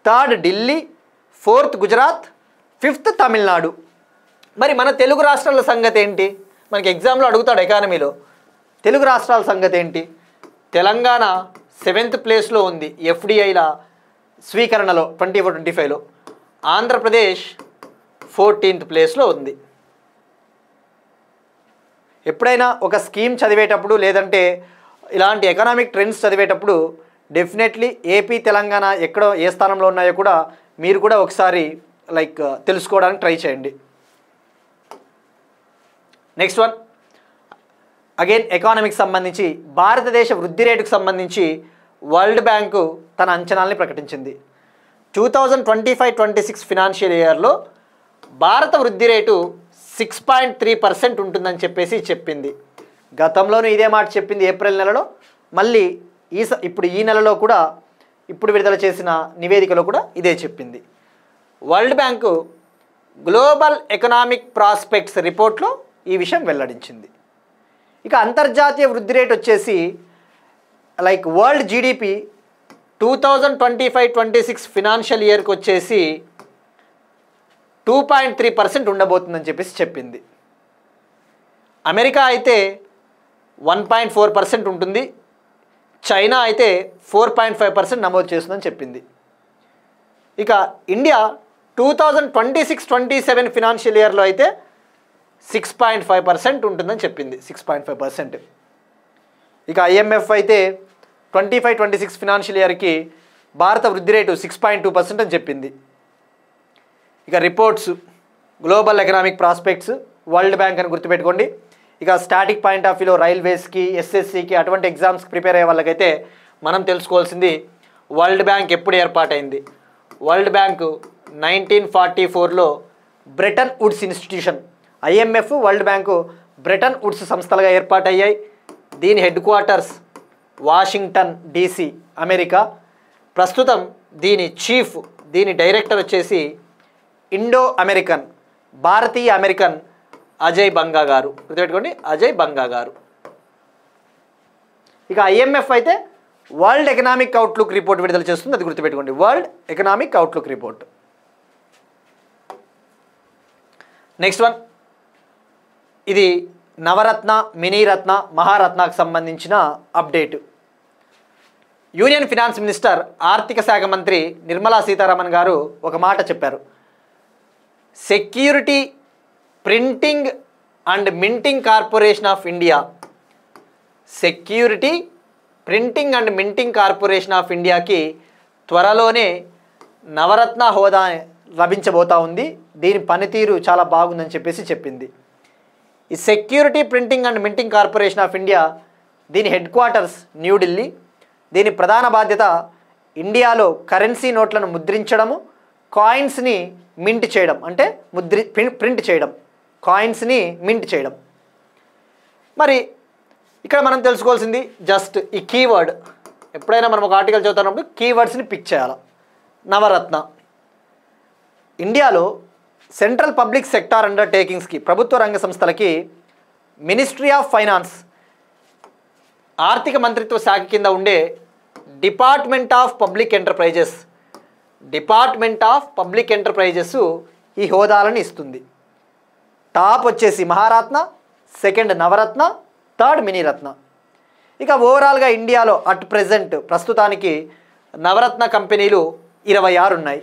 third Delhi, fourth Gujarat, fifth Tamil Nadu. మరి మన తెలుగు రాష్ట్రాల సంగతి ఏంటి? మనకి ఎగ్జామ్లో అడుగుతాడు ఎకానమీలో. తెలుగు రాష్ట్రాల సంగతి ఏంటి? తెలంగాణ 7th ప్లేస్లో ఉంది ఎఫ్డిఐల స్వీకరణలో 24-25లో. ఆంధ్రప్రదేశ్ 14th ప్లేస్లో ఉంది. ఎప్పుడైనా ఒక స్కీమ్ చదివేటప్పుడు లేదంటే ఇలాంటి ఎకనామిక్ ట్రెండ్స్ చదివేటప్పుడు డెఫినెట్లీ ఏపీ, తెలంగాణ ఎక్కడో ఏ స్థానంలో ఉన్నాయో కూడా మీరు కూడా ఒకసారి తెలుసుకోవడానికి ట్రై చేయండి. నెక్స్ట్ వన్ అగైన్ ఎకానమీకి సంబంధించి భారతదేశ వృద్ధి రేటుకు సంబంధించి వరల్డ్ బ్యాంకు తన అంచనాల్ని ప్రకటించింది. 2025-26 ఫినాన్షియల్ ఇయర్లో భారత వృద్ధి రేటు 6.3% ఉంటుందని చెప్పేసి చెప్పింది. గతంలోనూ ఇదే మాట చెప్పింది ఏప్రిల్ నెలలో. మళ్ళీ ఇప్పుడు ఈ నెలలో కూడా ఇప్పుడు విడుదల చేసిన నివేదికలో కూడా ఇదే చెప్పింది. World bank global economic prospects రిపోర్ట్లో ఈ విషయం వెల్లడించింది. ఇక అంతర్జాతీయ వృద్ధి రేటు వచ్చేసి వరల్డ్ జీడిపి 2025-26 ఫినాన్షియల్ ఇయర్కి వచ్చేసి 2.3% ఉండబోతుందని చెప్పేసి చెప్పింది. అమెరికా అయితే 1.4% ఉంటుంది. చైనా అయితే 4.5% నమోదు చేస్తుందని చెప్పింది. ఇక ఇండియా 2026-27 ఫినాన్షియల్ ఇయర్లో అయితే 6.5% ఉంటుందని చెప్పింది. 6.5%. ఇక ఐఎంఎఫ్ అయితే 25-26 ఫినాన్షియల్ ఇయర్కి భారత వృద్ధి రేటు 6.2% అని చెప్పింది. ఇక reports, global economic prospects, world bank అని గుర్తుపెట్టుకోండి. ఇక స్టాటిక్ పాయింట్ ఆఫ్ వ్యూలో రైల్వేస్కి, ఎస్ఎస్సికి అటువంటి ఎగ్జామ్స్కి ప్రిపేర్ అయ్యే వాళ్ళకైతే మనం తెలుసుకోవాల్సింది వరల్డ్ బ్యాంక్ ఎప్పుడు ఏర్పాటైంది. వరల్డ్ బ్యాంకు 1944లో Bretton Woods institution, IMF, World Bank Bretton Woods సంస్థలుగా ఏర్పాటయ్యాయి. దీని headquarters Washington DC, America. ప్రస్తుతం దీని డైరెక్టర్ వచ్చేసి ఇండో అమెరికన్, భారతీయ అమెరికన్ అజయ్ బంగా గారు. గుర్తుపెట్టుకోండి, అజయ్ బంగా గారు. ఇక ఐఎంఎఫ్ అయితే వరల్డ్ ఎకనామిక్ అవుట్లుక్ రిపోర్ట్ విడుదల చేస్తుంది. అది గుర్తుపెట్టుకోండి, world economic outlook report. Next one, ఇది నవరత్న, మినీరత్న, మహారత్నకు సంబంధించిన అప్డేట్. యూనియన్ ఫినాన్స్ మినిస్టర్, ఆర్థిక శాఖ మంత్రి నిర్మలా సీతారామన్ గారు ఒక మాట చెప్పారు. Security printing and minting corporation of India, security printing and minting corporation of ఇండియాకి త్వరలోనే నవరత్న హోదా లభించబోతా ఉంది. దీని పనితీరు చాలా బాగుందని చెప్పేసి చెప్పింది. ఈ security printing and minting corporation of India, దీని హెడ్ క్వార్టర్స్ న్యూఢిల్లీ. దీని ప్రధాన బాధ్యత ఇండియాలో కరెన్సీ నోట్లను ముద్రించడము, కాయిన్స్ని మింట్ చేయడం, అంటే ప్రింట్ చేయడం, కాయిన్స్ని మింట్ చేయడం. మరి ఇక్కడ మనం తెలుసుకోవాల్సింది జస్ట్ ఈ కీవర్డ్. ఎప్పుడైనా మనం ఒక ఆర్టికల్ చదువుతున్నప్పుడు కీవర్డ్స్ని పిక్ చేయాలి. నవరత్న, ఇండియాలో సెంట్రల్ పబ్లిక్ సెక్టార్ అండర్టేకింగ్స్కి, ప్రభుత్వ రంగ సంస్థలకి మినిస్ట్రీ ఆఫ్ ఫైనాన్స్, ఆర్థిక మంత్రిత్వ శాఖ కింద ఉండే department of public enterprises, department of public enterprises ఈ హోదాలను ఇస్తుంది. టాప్ వచ్చేసి మహారత్న, సెకండ్ నవరత్న, థర్డ్ మినీరత్న. ఇక ఓవరాల్గా ఇండియాలో అట్ ప్రెజెంట్ ప్రస్తుతానికి నవరత్న కంపెనీలు 26 ఉన్నాయి.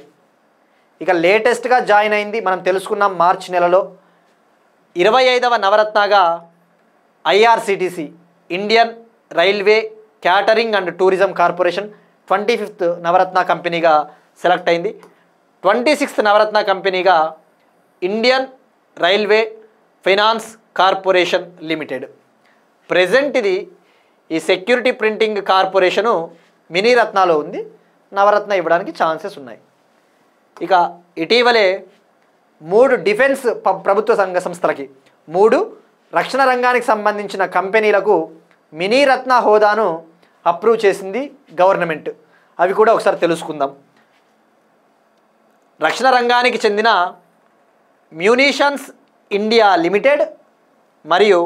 ఇక లేటెస్ట్గా జాయిన్ అయింది మనం తెలుసుకున్నాం మార్చ్ నెలలో. 25వ నవరత్నగా IRCTC, Indian Railway Catering and Tourism Corporation 25th Navratna కంపెనీగా సెలెక్ట్ అయింది. 26th నవరత్న కంపెనీగా Indian Railway Finance Corporation Limited. Present ఇది ఈ సెక్యూరిటీ ప్రింటింగ్ కార్పొరేషను మినీరత్నాలో ఉంది. నవరత్న ఇవ్వడానికి ఛాన్సెస్ ఉన్నాయి. ఇక ఇటీవలే 3 డిఫెన్స్ ప్రభుత్వ రంగ సంస్థలకి, 3 రక్షణ రంగానికి సంబంధించిన కంపెనీలకు మినీరత్న హోదాను అప్రూవ్ చేసింది గవర్నమెంట్. అవి కూడా ఒకసారి తెలుసుకుందాం. రక్షణ రంగానికి చెందిన మ్యూనిషన్స్ ఇండియా లిమిటెడ్ మరియు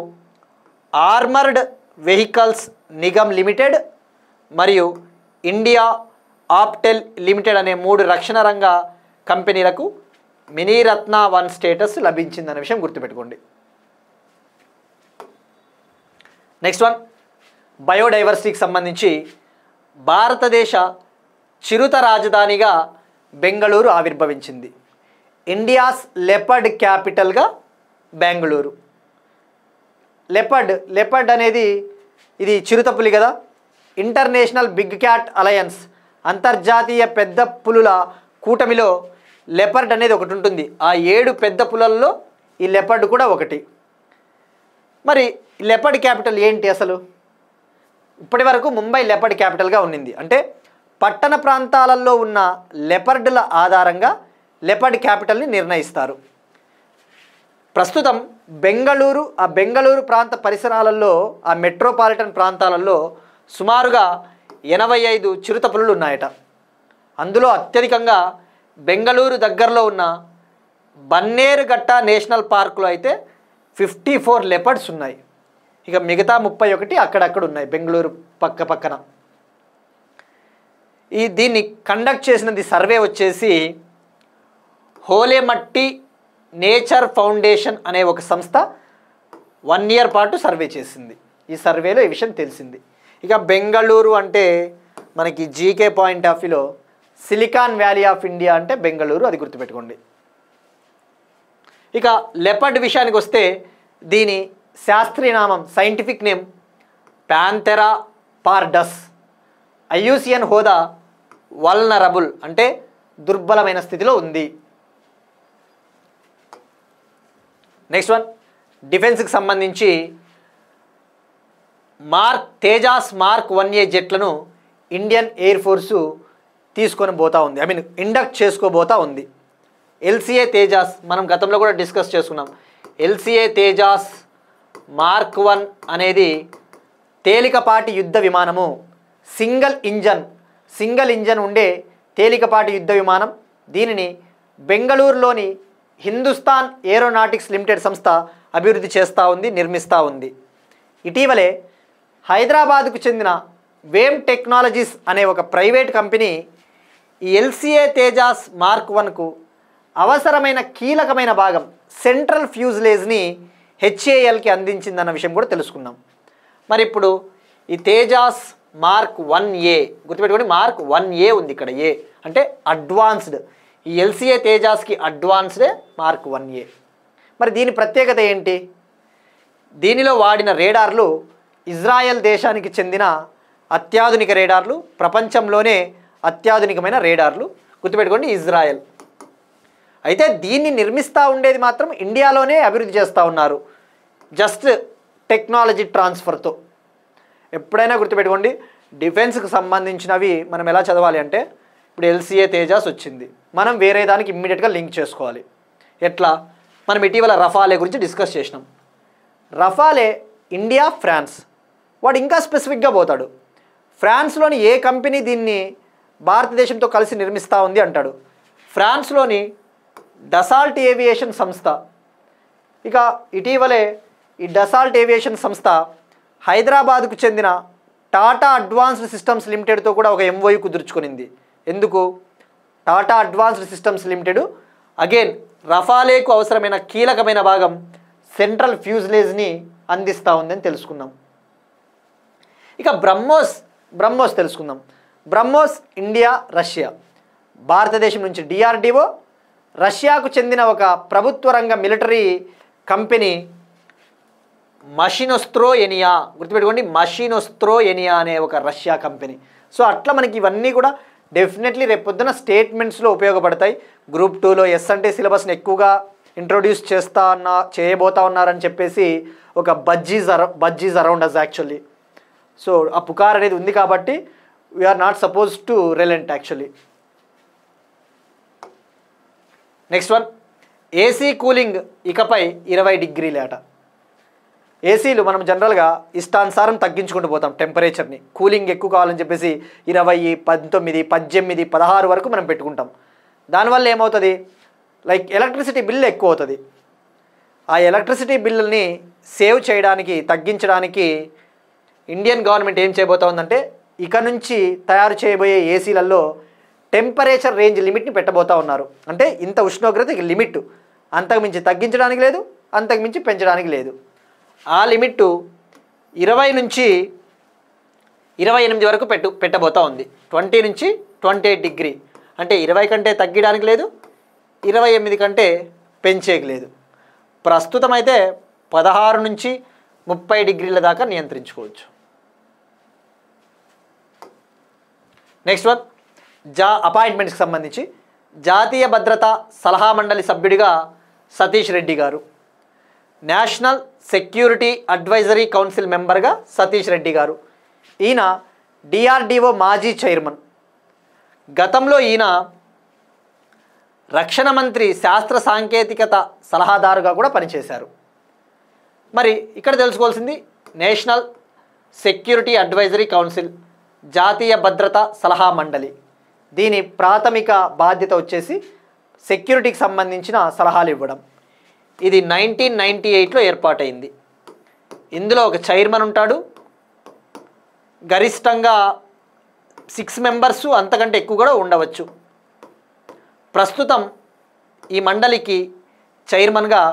ఆర్మర్డ్ వెహికల్స్ నిగమ్ లిమిటెడ్ మరియు ఇండియా ఆప్టెల్ లిమిటెడ్ అనే 3 రక్షణ రంగ కంపెనీలకు మినీరత్న 1 స్టేటస్ లభించిందనే విషయం గుర్తుపెట్టుకోండి. నెక్స్ట్ వన్, బయోడైవర్సిటీకి సంబంధించి భారతదేశ చిరుత రాజధానిగా బెంగళూరు ఆవిర్భవించింది. ఇండియాస్ లెపర్డ్ క్యాపిటల్గా బెంగళూరు. లెపర్డ్ అనేది ఇది చిరుతపులి కదా. ఇంటర్నేషనల్ బిగ్ క్యాట్ అలయన్స్, అంతర్జాతీయ పెద్ద పులుల కూటమిలో లెపర్డ్ అనేది ఒకటి ఉంటుంది. ఆ 7 పెద్ద పులులలో ఈ లెపర్డ్ కూడా ఒకటి. మరి లెపర్డ్ క్యాపిటల్ ఏంటి అసలు? ఇప్పటి వరకు ముంబై లెపర్డ్ క్యాపిటల్గా ఉన్నింది. అంటే పట్టణ ప్రాంతాలలో ఉన్న లెపర్డుల ఆధారంగా లెపర్డ్ క్యాపిటల్ని నిర్ణయిస్తారు. ప్రస్తుతం బెంగళూరు ప్రాంత పరిసరాలలో, ఆ మెట్రోపాలిటన్ ప్రాంతాలలో సుమారుగా 85 చిరుతపులులు ఉన్నాయట. అందులో అత్యధికంగా బెంగళూరు దగ్గరలో ఉన్న బన్నేరుఘట్ట నేషనల్ పార్కులో అయితే 54 లెపర్డ్స్ ఉన్నాయి. ఇక మిగతా 31 అక్కడక్కడ ఉన్నాయి బెంగళూరు పక్కన. దీన్ని కండక్ట్ చేసినది సర్వే వచ్చేసి హోలేమట్టి నేచర్ ఫౌండేషన్ అనే ఒక సంస్థ 1 year పాటు సర్వే చేసింది. ఈ సర్వేలో ఈ విషయం తెలిసింది. ఇక బెంగళూరు అంటే మనకి జీకే పాయింట్ ఆఫ్ వ్యూలో సిలికాన్ వ్యాలీ ఆఫ్ ఇండియా అంటే బెంగళూరు, అది గుర్తుపెట్టుకోండి. ఇక లెపర్డ్ విషయానికి వస్తే దీని శాస్త్రీయ నామం, scientific name Panthera pardus. IUCN హోదా వల్నరబుల్ అంటే దుర్బలమైన స్థితిలో ఉంది. నెక్స్ట్ వన్, డిఫెన్స్కి సంబంధించి తేజాస్ మార్క్ 1A జెట్లను ఇండియన్ ఎయిర్ ఫోర్సు తీసుకొని పోతా ఉంది, ఇండక్ట్ చేసుకోబోతా ఉంది. ఎల్సిఏ తేజాస్ మనం గతంలో కూడా డిస్కస్ చేసుకున్నాం. ఎల్సిఏ తేజాస్ మార్క్ 1 అనేది తేలికపాటి యుద్ధ విమానము, సింగిల్ ఇంజన్ ఉండే తేలికపాటి యుద్ధ విమానం. దీనిని బెంగళూరులోని హిందుస్థాన్ ఏరోనాటిక్స్ లిమిటెడ్ సంస్థ అభివృద్ధి చేస్తూ ఉంది, నిర్మిస్తూ ఉంది. ఇటీవలే హైదరాబాద్కు చెందిన వేమ్ టెక్నాలజీస్ అనే ఒక ప్రైవేట్ కంపెనీ ఈ ఎల్సిఏ తేజాస్ మార్క్ 1కు అవసరమైన కీలకమైన భాగం సెంట్రల్ ఫ్యూజ్లేజ్ని హెచ్ఏఎల్కి అందించిందన్న విషయం కూడా తెలుసుకున్నాం. మరి ఇప్పుడు ఈ తేజాస్ మార్క్ 1A గుర్తుపెట్టుకోండి, మార్క్ 1A ఉంది ఇక్కడ. ఏ అంటే అడ్వాన్స్డ్. ఈ ఎల్సిఏ తేజాస్కి అడ్వాన్స్డే మార్క్ 1A. మరి దీని ప్రత్యేకత ఏంటి? దీనిలో వాడిన రేడార్లు ఇజ్రాయెల్ దేశానికి చెందిన అత్యాధునిక రేడార్లు, ప్రపంచంలోనే అత్యాధునికమైన రేడార్లు. గుర్తుపెట్టుకోండి, ఇజ్రాయెల్. అయితే దీన్ని నిర్మిస్తూ ఉండేది మాత్రం ఇండియాలోనే అభివృద్ధి చేస్తూ ఉన్నారు, జస్ట్ టెక్నాలజీ ట్రాన్స్ఫర్తో. ఎప్పుడైనా గుర్తుపెట్టుకోండి, డిఫెన్స్కి సంబంధించినవి మనం ఎలా చదవాలి అంటే, ఇప్పుడు ఎల్సిఏ తేజాస్ వచ్చింది, మనం వేరే దానికి ఇమ్మీడియట్గా లింక్ చేసుకోవాలి. ఎట్లా? మనం ఇటీవల రఫాలే గురించి డిస్కస్ చేసినాం. రఫాలే ఇండియా, ఫ్రాన్స్. వాడు ఇంకా స్పెసిఫిక్గా పోతాడు. ఫ్రాన్స్లోని ఏ కంపెనీ దీన్ని భారతదేశంతో కలిసి నిర్మిస్తూ ఉంది అంటాడు. ఫ్రాన్స్లోని డసాల్ట్ ఏవియేషన్ సంస్థ. ఇక ఇటీవలే ఈ డసాల్ట్ ఏవియేషన్ సంస్థ హైదరాబాద్కు చెందిన టాటా అడ్వాన్స్డ్ సిస్టమ్స్ లిమిటెడ్తో కూడా ఒక MOU కుదుర్చుకునింది. ఎందుకు? Tata Advanced Systems Limited again రఫాలేకు అవసరమైన కీలకమైన భాగం సెంట్రల్ ఫ్యూజ్లేజ్ని అందిస్తూ ఉందని తెలుసుకున్నాం. ఇక బ్రహ్మోస్ తెలుసుకుందాం. BrahMos India, Russia. భారతదేశం నుంచి DRDO, రష్యాకు చెందిన ఒక ప్రభుత్వ రంగ మిలిటరీ కంపెనీ మషినోస్త్రోయెనియా. గుర్తుపెట్టుకోండి, మషినోస్త్రోయెనియా అనే ఒక రష్యా కంపెనీ. సో అట్లా మనకి ఇవన్నీ కూడా డెఫినెట్లీ రేపొద్దున స్టేట్మెంట్స్లో ఉపయోగపడతాయి. గ్రూప్ 2లో ఎస్ అంటే సిలబస్ని ఎక్కువగా ఇంట్రొడ్యూస్ చేయబోతా ఉన్నారని చెప్పేసి ఒక buzzes around us actually. So ఆ పుకార్ అనేది ఉంది కాబట్టి we are not suppose to relent actually. Next one, AC cooling ఇకపై 20 డిగ్రీలేట. ఏసీలు మనం జనరల్గా ఇష్టానుసారం తగ్గించుకుంటూ పోతాం టెంపరేచర్ని. కూలింగ్ ఎక్కువ కావాలని చెప్పేసి 20, 19, 18, 16 వరకు మనం పెట్టుకుంటాం. దానివల్ల ఏమవుతుంది? లైక్ ఎలక్ట్రిసిటీ బిల్ ఎక్కువ అవుతుంది. ఆ ఎలక్ట్రిసిటీ బిల్లుని సేవ్ చేయడానికి, తగ్గించడానికి ఇండియన్ గవర్నమెంట్ ఏం చేయబోతా ఉందంటే, ఇక నుంచి తయారు చేయబోయే ఏసీలలో టెంపరేచర్ రేంజ్ లిమిట్ని పెట్టబోతూ ఉన్నారు. అంటే ఇంత ఉష్ణోగ్రత లిమిట్, అంతకుమించి తగ్గించడానికి లేదు, అంతకుమించి పెంచడానికి లేదు. ఆ లిమిట్ 20 నుంచి 28 వరకు పెట్టబోతూ ఉంది. 20 నుంచి 28 డిగ్రీ. అంటే 20 కంటే తగ్గడానికి లేదు, 28 కంటే పెంచేకి లేదు. ప్రస్తుతం అయితే 16 నుంచి 30 డిగ్రీల దాకా నియంత్రించుకోవచ్చు. నెక్స్ట్ వన్, అపాయింట్మెంట్స్కి సంబంధించి జాతీయ భద్రతా సలహా మండలి సభ్యుడిగా సతీష్ రెడ్డి గారు, నేషనల్ సెక్యూరిటీ అడ్వైజరీ కౌన్సిల్ మెంబర్గా సతీష్ రెడ్డి గారు. ఈయన DRDO మాజీ చైర్మన్. గతంలో ఈయన రక్షణ మంత్రి శాస్త్ర సాంకేతికత సలహాదారుగా కూడా పనిచేశారు. మరి ఇక్కడ తెలుసుకోవాల్సింది, నేషనల్ సెక్యూరిటీ అడ్వైజరీ కౌన్సిల్, జాతీయ భద్రతా సలహా మండలి. దీని ప్రాథమిక బాధ్యత వచ్చేసి సెక్యూరిటీకి సంబంధించిన సలహాలు ఇవ్వడం. ఇది 1998లో ఏర్పాటైంది. ఇందులో ఒక చైర్మన్ ఉంటాడు, గరిష్టంగా 6 మెంబర్సు, అంతకంటే ఎక్కువ కూడా ఉండవచ్చు. ప్రస్తుతం ఈ మండలికి చైర్మన్గా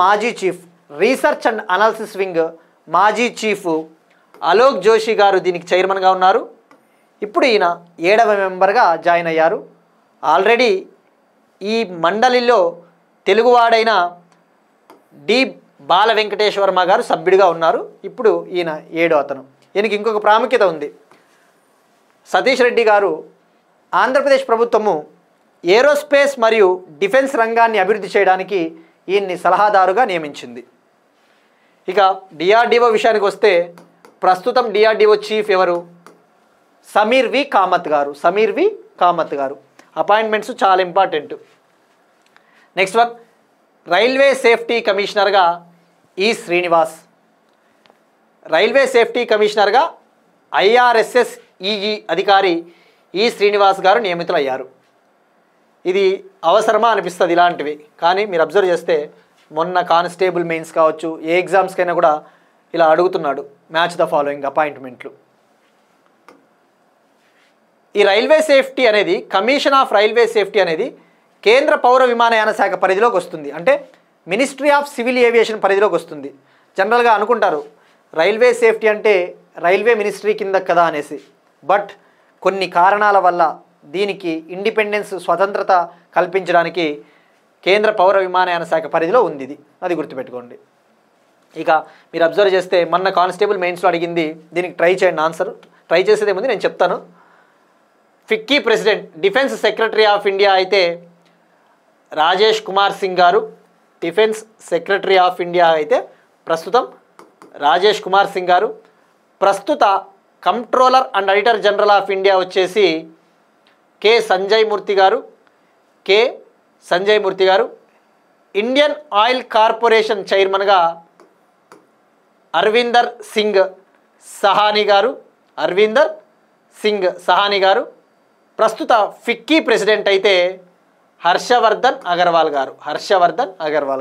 మాజీ chief research and analysis wing మాజీ చీఫ్ అలోక్ జోషి గారు దీనికి చైర్మన్గా ఉన్నారు. ఇప్పుడు ఈయన 7వ మెంబర్గా జాయిన్ అయ్యారు. ఆల్రెడీ ఈ మండలిలో తెలుగువాడైన డి బాల వెంకటేశ్వర్మ గారు సభ్యుడిగా ఉన్నారు. ఇప్పుడు ఈయన 7వ అతను. ఈయనకి ఇంకొక ప్రాముఖ్యత ఉంది. సతీష్ రెడ్డి గారు ఆంధ్రప్రదేశ్ ప్రభుత్వము ఏరోస్పేస్ మరియు డిఫెన్స్ రంగాన్ని అభివృద్ధి చేయడానికి ఈయన్ని సలహాదారుగా నియమించింది. ఇక DRDO విషయానికి వస్తే, ప్రస్తుతం DRDO చీఫ్ ఎవరు? సమీర్ వి కామత్ గారు. అపాయింట్మెంట్స్ చాలా important. Next one, railway safety కమిషనర్గా ఈ శ్రీనివాస్. రైల్వే సేఫ్టీ కమిషనర్గా IRSS EE అధికారి ఈ శ్రీనివాస్ గారు నియమితులయ్యారు. ఇది అవసరమా అనిపిస్తుంది ఇలాంటివి, కానీ మీరు అబ్జర్వ్ చేస్తే మొన్న కానిస్టేబుల్ మెయిన్స్ కావచ్చు, ఏ ఎగ్జామ్స్కైనా కూడా ఇలా అడుగుతున్నాడు, మ్యాచ్ ద ఫాలోయింగ్ అపాయింట్మెంట్లు. ఈ రైల్వే సేఫ్టీ అనేది, కమిషన్ ఆఫ్ రైల్వే సేఫ్టీ అనేది కేంద్ర పౌర విమానయాన శాఖ పరిధిలోకి వస్తుంది. అంటే మినిస్ట్రీ ఆఫ్ సివిల్ ఏవియేషన్ పరిధిలోకి వస్తుంది. జనరల్గా అనుకుంటారు రైల్వే సేఫ్టీ అంటే రైల్వే మినిస్ట్రీ కింద కదా అనేసి. బట్ కొన్ని కారణాల వల్ల దీనికి ఇండిపెండెన్స్ స్వతంత్రత కల్పించడానికి కేంద్ర పౌర విమానయాన శాఖ పరిధిలో ఉంది ఇది, అది గుర్తుపెట్టుకోండి. ఇక మీరు అబ్జర్వ్ చేస్తే మొన్న కానిస్టేబుల్ మెయిన్స్లో అడిగింది, దీనికి ట్రై చేయండి ఆన్సర్. ట్రై చేసేదే ముందు నేను చెప్తాను. FICCI president defence secretary of India అయితే రాజేష్ కుమార్ సింగ్ గారు. డిఫెన్స్ సెక్రటరీ ఆఫ్ ఇండియా అయితే ప్రస్తుతం రాజేష్ కుమార్ సింగ్ గారు. ప్రస్తుత controller and auditor general of India వచ్చేసి కె సంజయ్ మూర్తి గారు. ఇండియన్ ఆయిల్ కార్పొరేషన్ చైర్మన్గా అరవిందర్ సింగ్ సహానీ గారు. ప్రస్తుత ఫిక్కీ ప్రెసిడెంట్ అయితే హర్షవర్ధన్ అగర్వాల్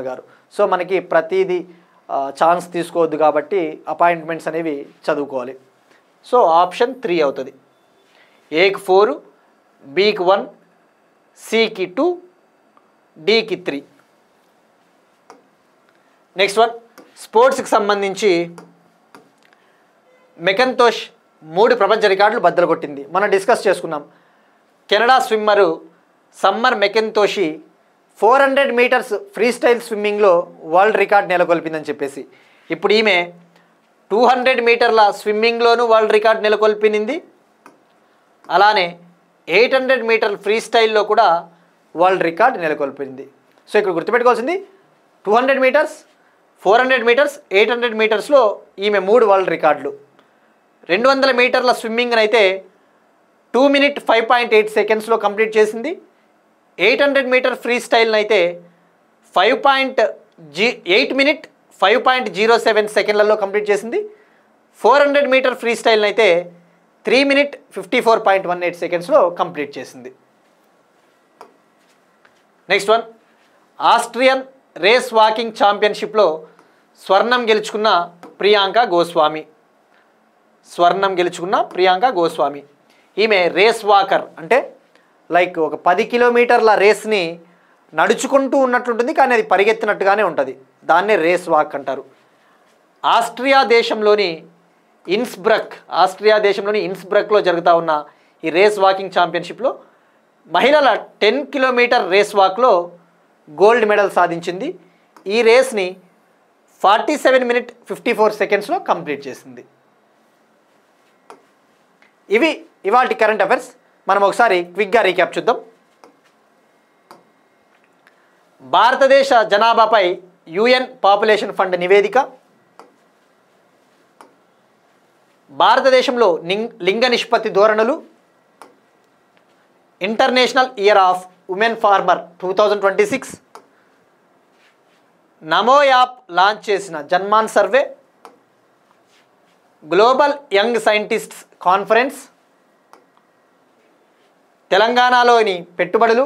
గారు. సో మనకి ప్రతిదీ ఛాన్స్ తీసుకోవద్దు కాబట్టి అపాయింట్మెంట్స్ అనేవి చదువుకోవాలి. సో ఆప్షన్ 3 అవుతుంది. ఏకి 4, బికి 1, సికి 2, డికి 3. నెక్స్ట్ వన్ స్పోర్ట్స్కి సంబంధించి మెకంతోష్ 3 ప్రపంచ రికార్డులు బద్దలు కొట్టింది. మనం డిస్కస్ చేసుకున్నాం. Canada swimmer Summer McIntosh 400 metres freestyle స్విమ్మింగ్లో వరల్డ్ రికార్డ్ నెలకొల్పిందని చెప్పేసి. ఇప్పుడు ఈమె 200 మీటర్ల స్విమ్మింగ్లోనూ వరల్డ్ రికార్డ్ నెలకొల్పింది. అలానే 800 మీటర్ల ఫ్రీ స్టైల్లో కూడా వరల్డ్ రికార్డ్ నెలకొల్పింది. సో ఇక్కడ గుర్తుపెట్టుకోవాల్సింది 200 మీటర్స్, 400 మీటర్స్, 800 మీటర్స్లో ఈమె 3 వరల్డ్ రికార్డులు. 200 మీటర్ల స్విమ్మింగ్ అయితే 2 minutes 5.8 secondsలో కంప్లీట్ చేసింది. 800 మీటర్ ఫ్రీ స్టైల్ని అయితే 8 minutes 5.07 సెకండ్లలో కంప్లీట్ చేసింది. 400 మీటర్ ఫ్రీ స్టైల్ని అయితే 3 minutes 54.18 సెకండ్స్లో కంప్లీట్ చేసింది. Next one Austrian race walking ఛాంపియన్షిప్లో స్వర్ణం గెలుచుకున్న ప్రియాంక గోస్వామి. ఈమె రేస్ వాకర్ అంటే లైక్ ఒక 10 కిలోమీటర్ల రేస్ని నడుచుకుంటూ ఉన్నట్లుంటుంది, కానీ అది పరిగెత్తినట్టుగానే ఉంటుంది. దాన్నే రేస్ వాక్ అంటారు. ఆస్ట్రియా దేశంలోని ఇన్స్బ్రక్లో జరుగుతూ ఉన్న ఈ రేస్ వాకింగ్ ఛాంపియన్షిప్లో మహిళల 10 కిలోమీటర్ రేస్ వాక్లో గోల్డ్ మెడల్ సాధించింది. ఈ రేస్ని 47 minutes 54 సెకండ్స్లో కంప్లీట్ చేసింది. ఇవి ఇవాల్టి కరెంట్ అఫైర్స్. మనం ఒకసారి క్విక్గా రీక్యాప్ చూద్దాం. భారతదేశ జనాభాపై యుఎన్ పాపులేషన్ ఫండ్ నివేదిక. భారతదేశంలో లింగ నిష్పత్తి ధోరణులు. International year of women Farmer 2026. Namo app launch చేసిన Janman survey. Global Young Scientists Conference. తెలంగాణలోని పెట్టుబడులు.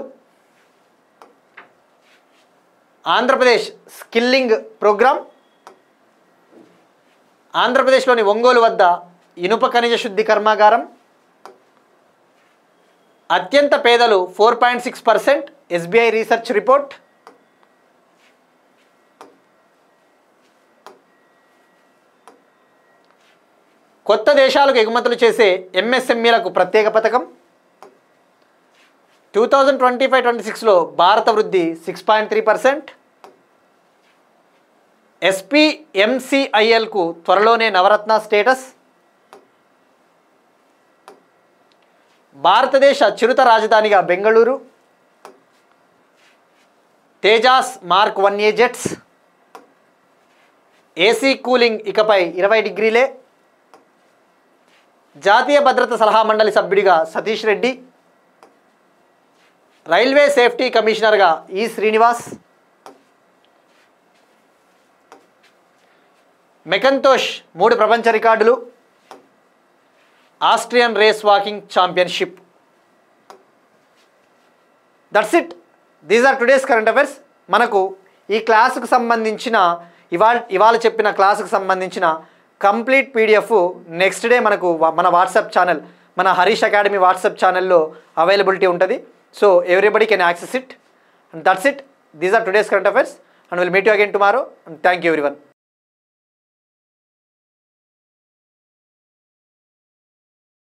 Andhra Pradesh skilling programme. ఆంధ్రప్రదేశ్లోని ఒంగోలు వద్ద ఇనుప ఖనిజ శుద్ధి కర్మాగారం. అత్యంత పేదలు 4.6% ఎస్బీఐ రీసెర్చ్ రిపోర్ట్. కొత్త దేశాలకు ఎగుమతులు చేసే ఎంఎస్ఎంఈలకు ప్రత్యేక పథకం. 2025-26లో భారత వృద్ధి 6.3%. ఎస్పీఎంసీఐఎల్కు త్వరలోనే నవరత్న స్టేటస్. భారతదేశ చిరుత రాజధానిగా Bengaluru. Tejas Mark 1A jets. AC cooling ఇకపై 20 డిగ్రీలే. జాతీయ భద్రత సలహా మండలి సభ్యుడిగా సతీష్ రెడ్డి. రైల్వే సేఫ్టీ కమిషనర్గా ఈ శ్రీనివాస్. మెకంతోష్ 3 ప్రపంచ రికార్డులు. Austrian race walking championship. That's it. These are today's current affairs. మనకు ఈ క్లాసుకు సంబంధించిన ఇవాళ చెప్పిన క్లాసుకు సంబంధించిన కంప్లీట్ పీడిఎఫ్ నెక్స్ట్ డే మనకు మన వాట్సాప్ ఛానల్, మన హరీష్ అకాడమీ వాట్సాప్ ఛానల్లో అవైలబిలిటీ ఉంటుంది. So everybody can access it. And that's it. These are today's current affairs, and we'll meet you again tomorrow. And thank you everyone.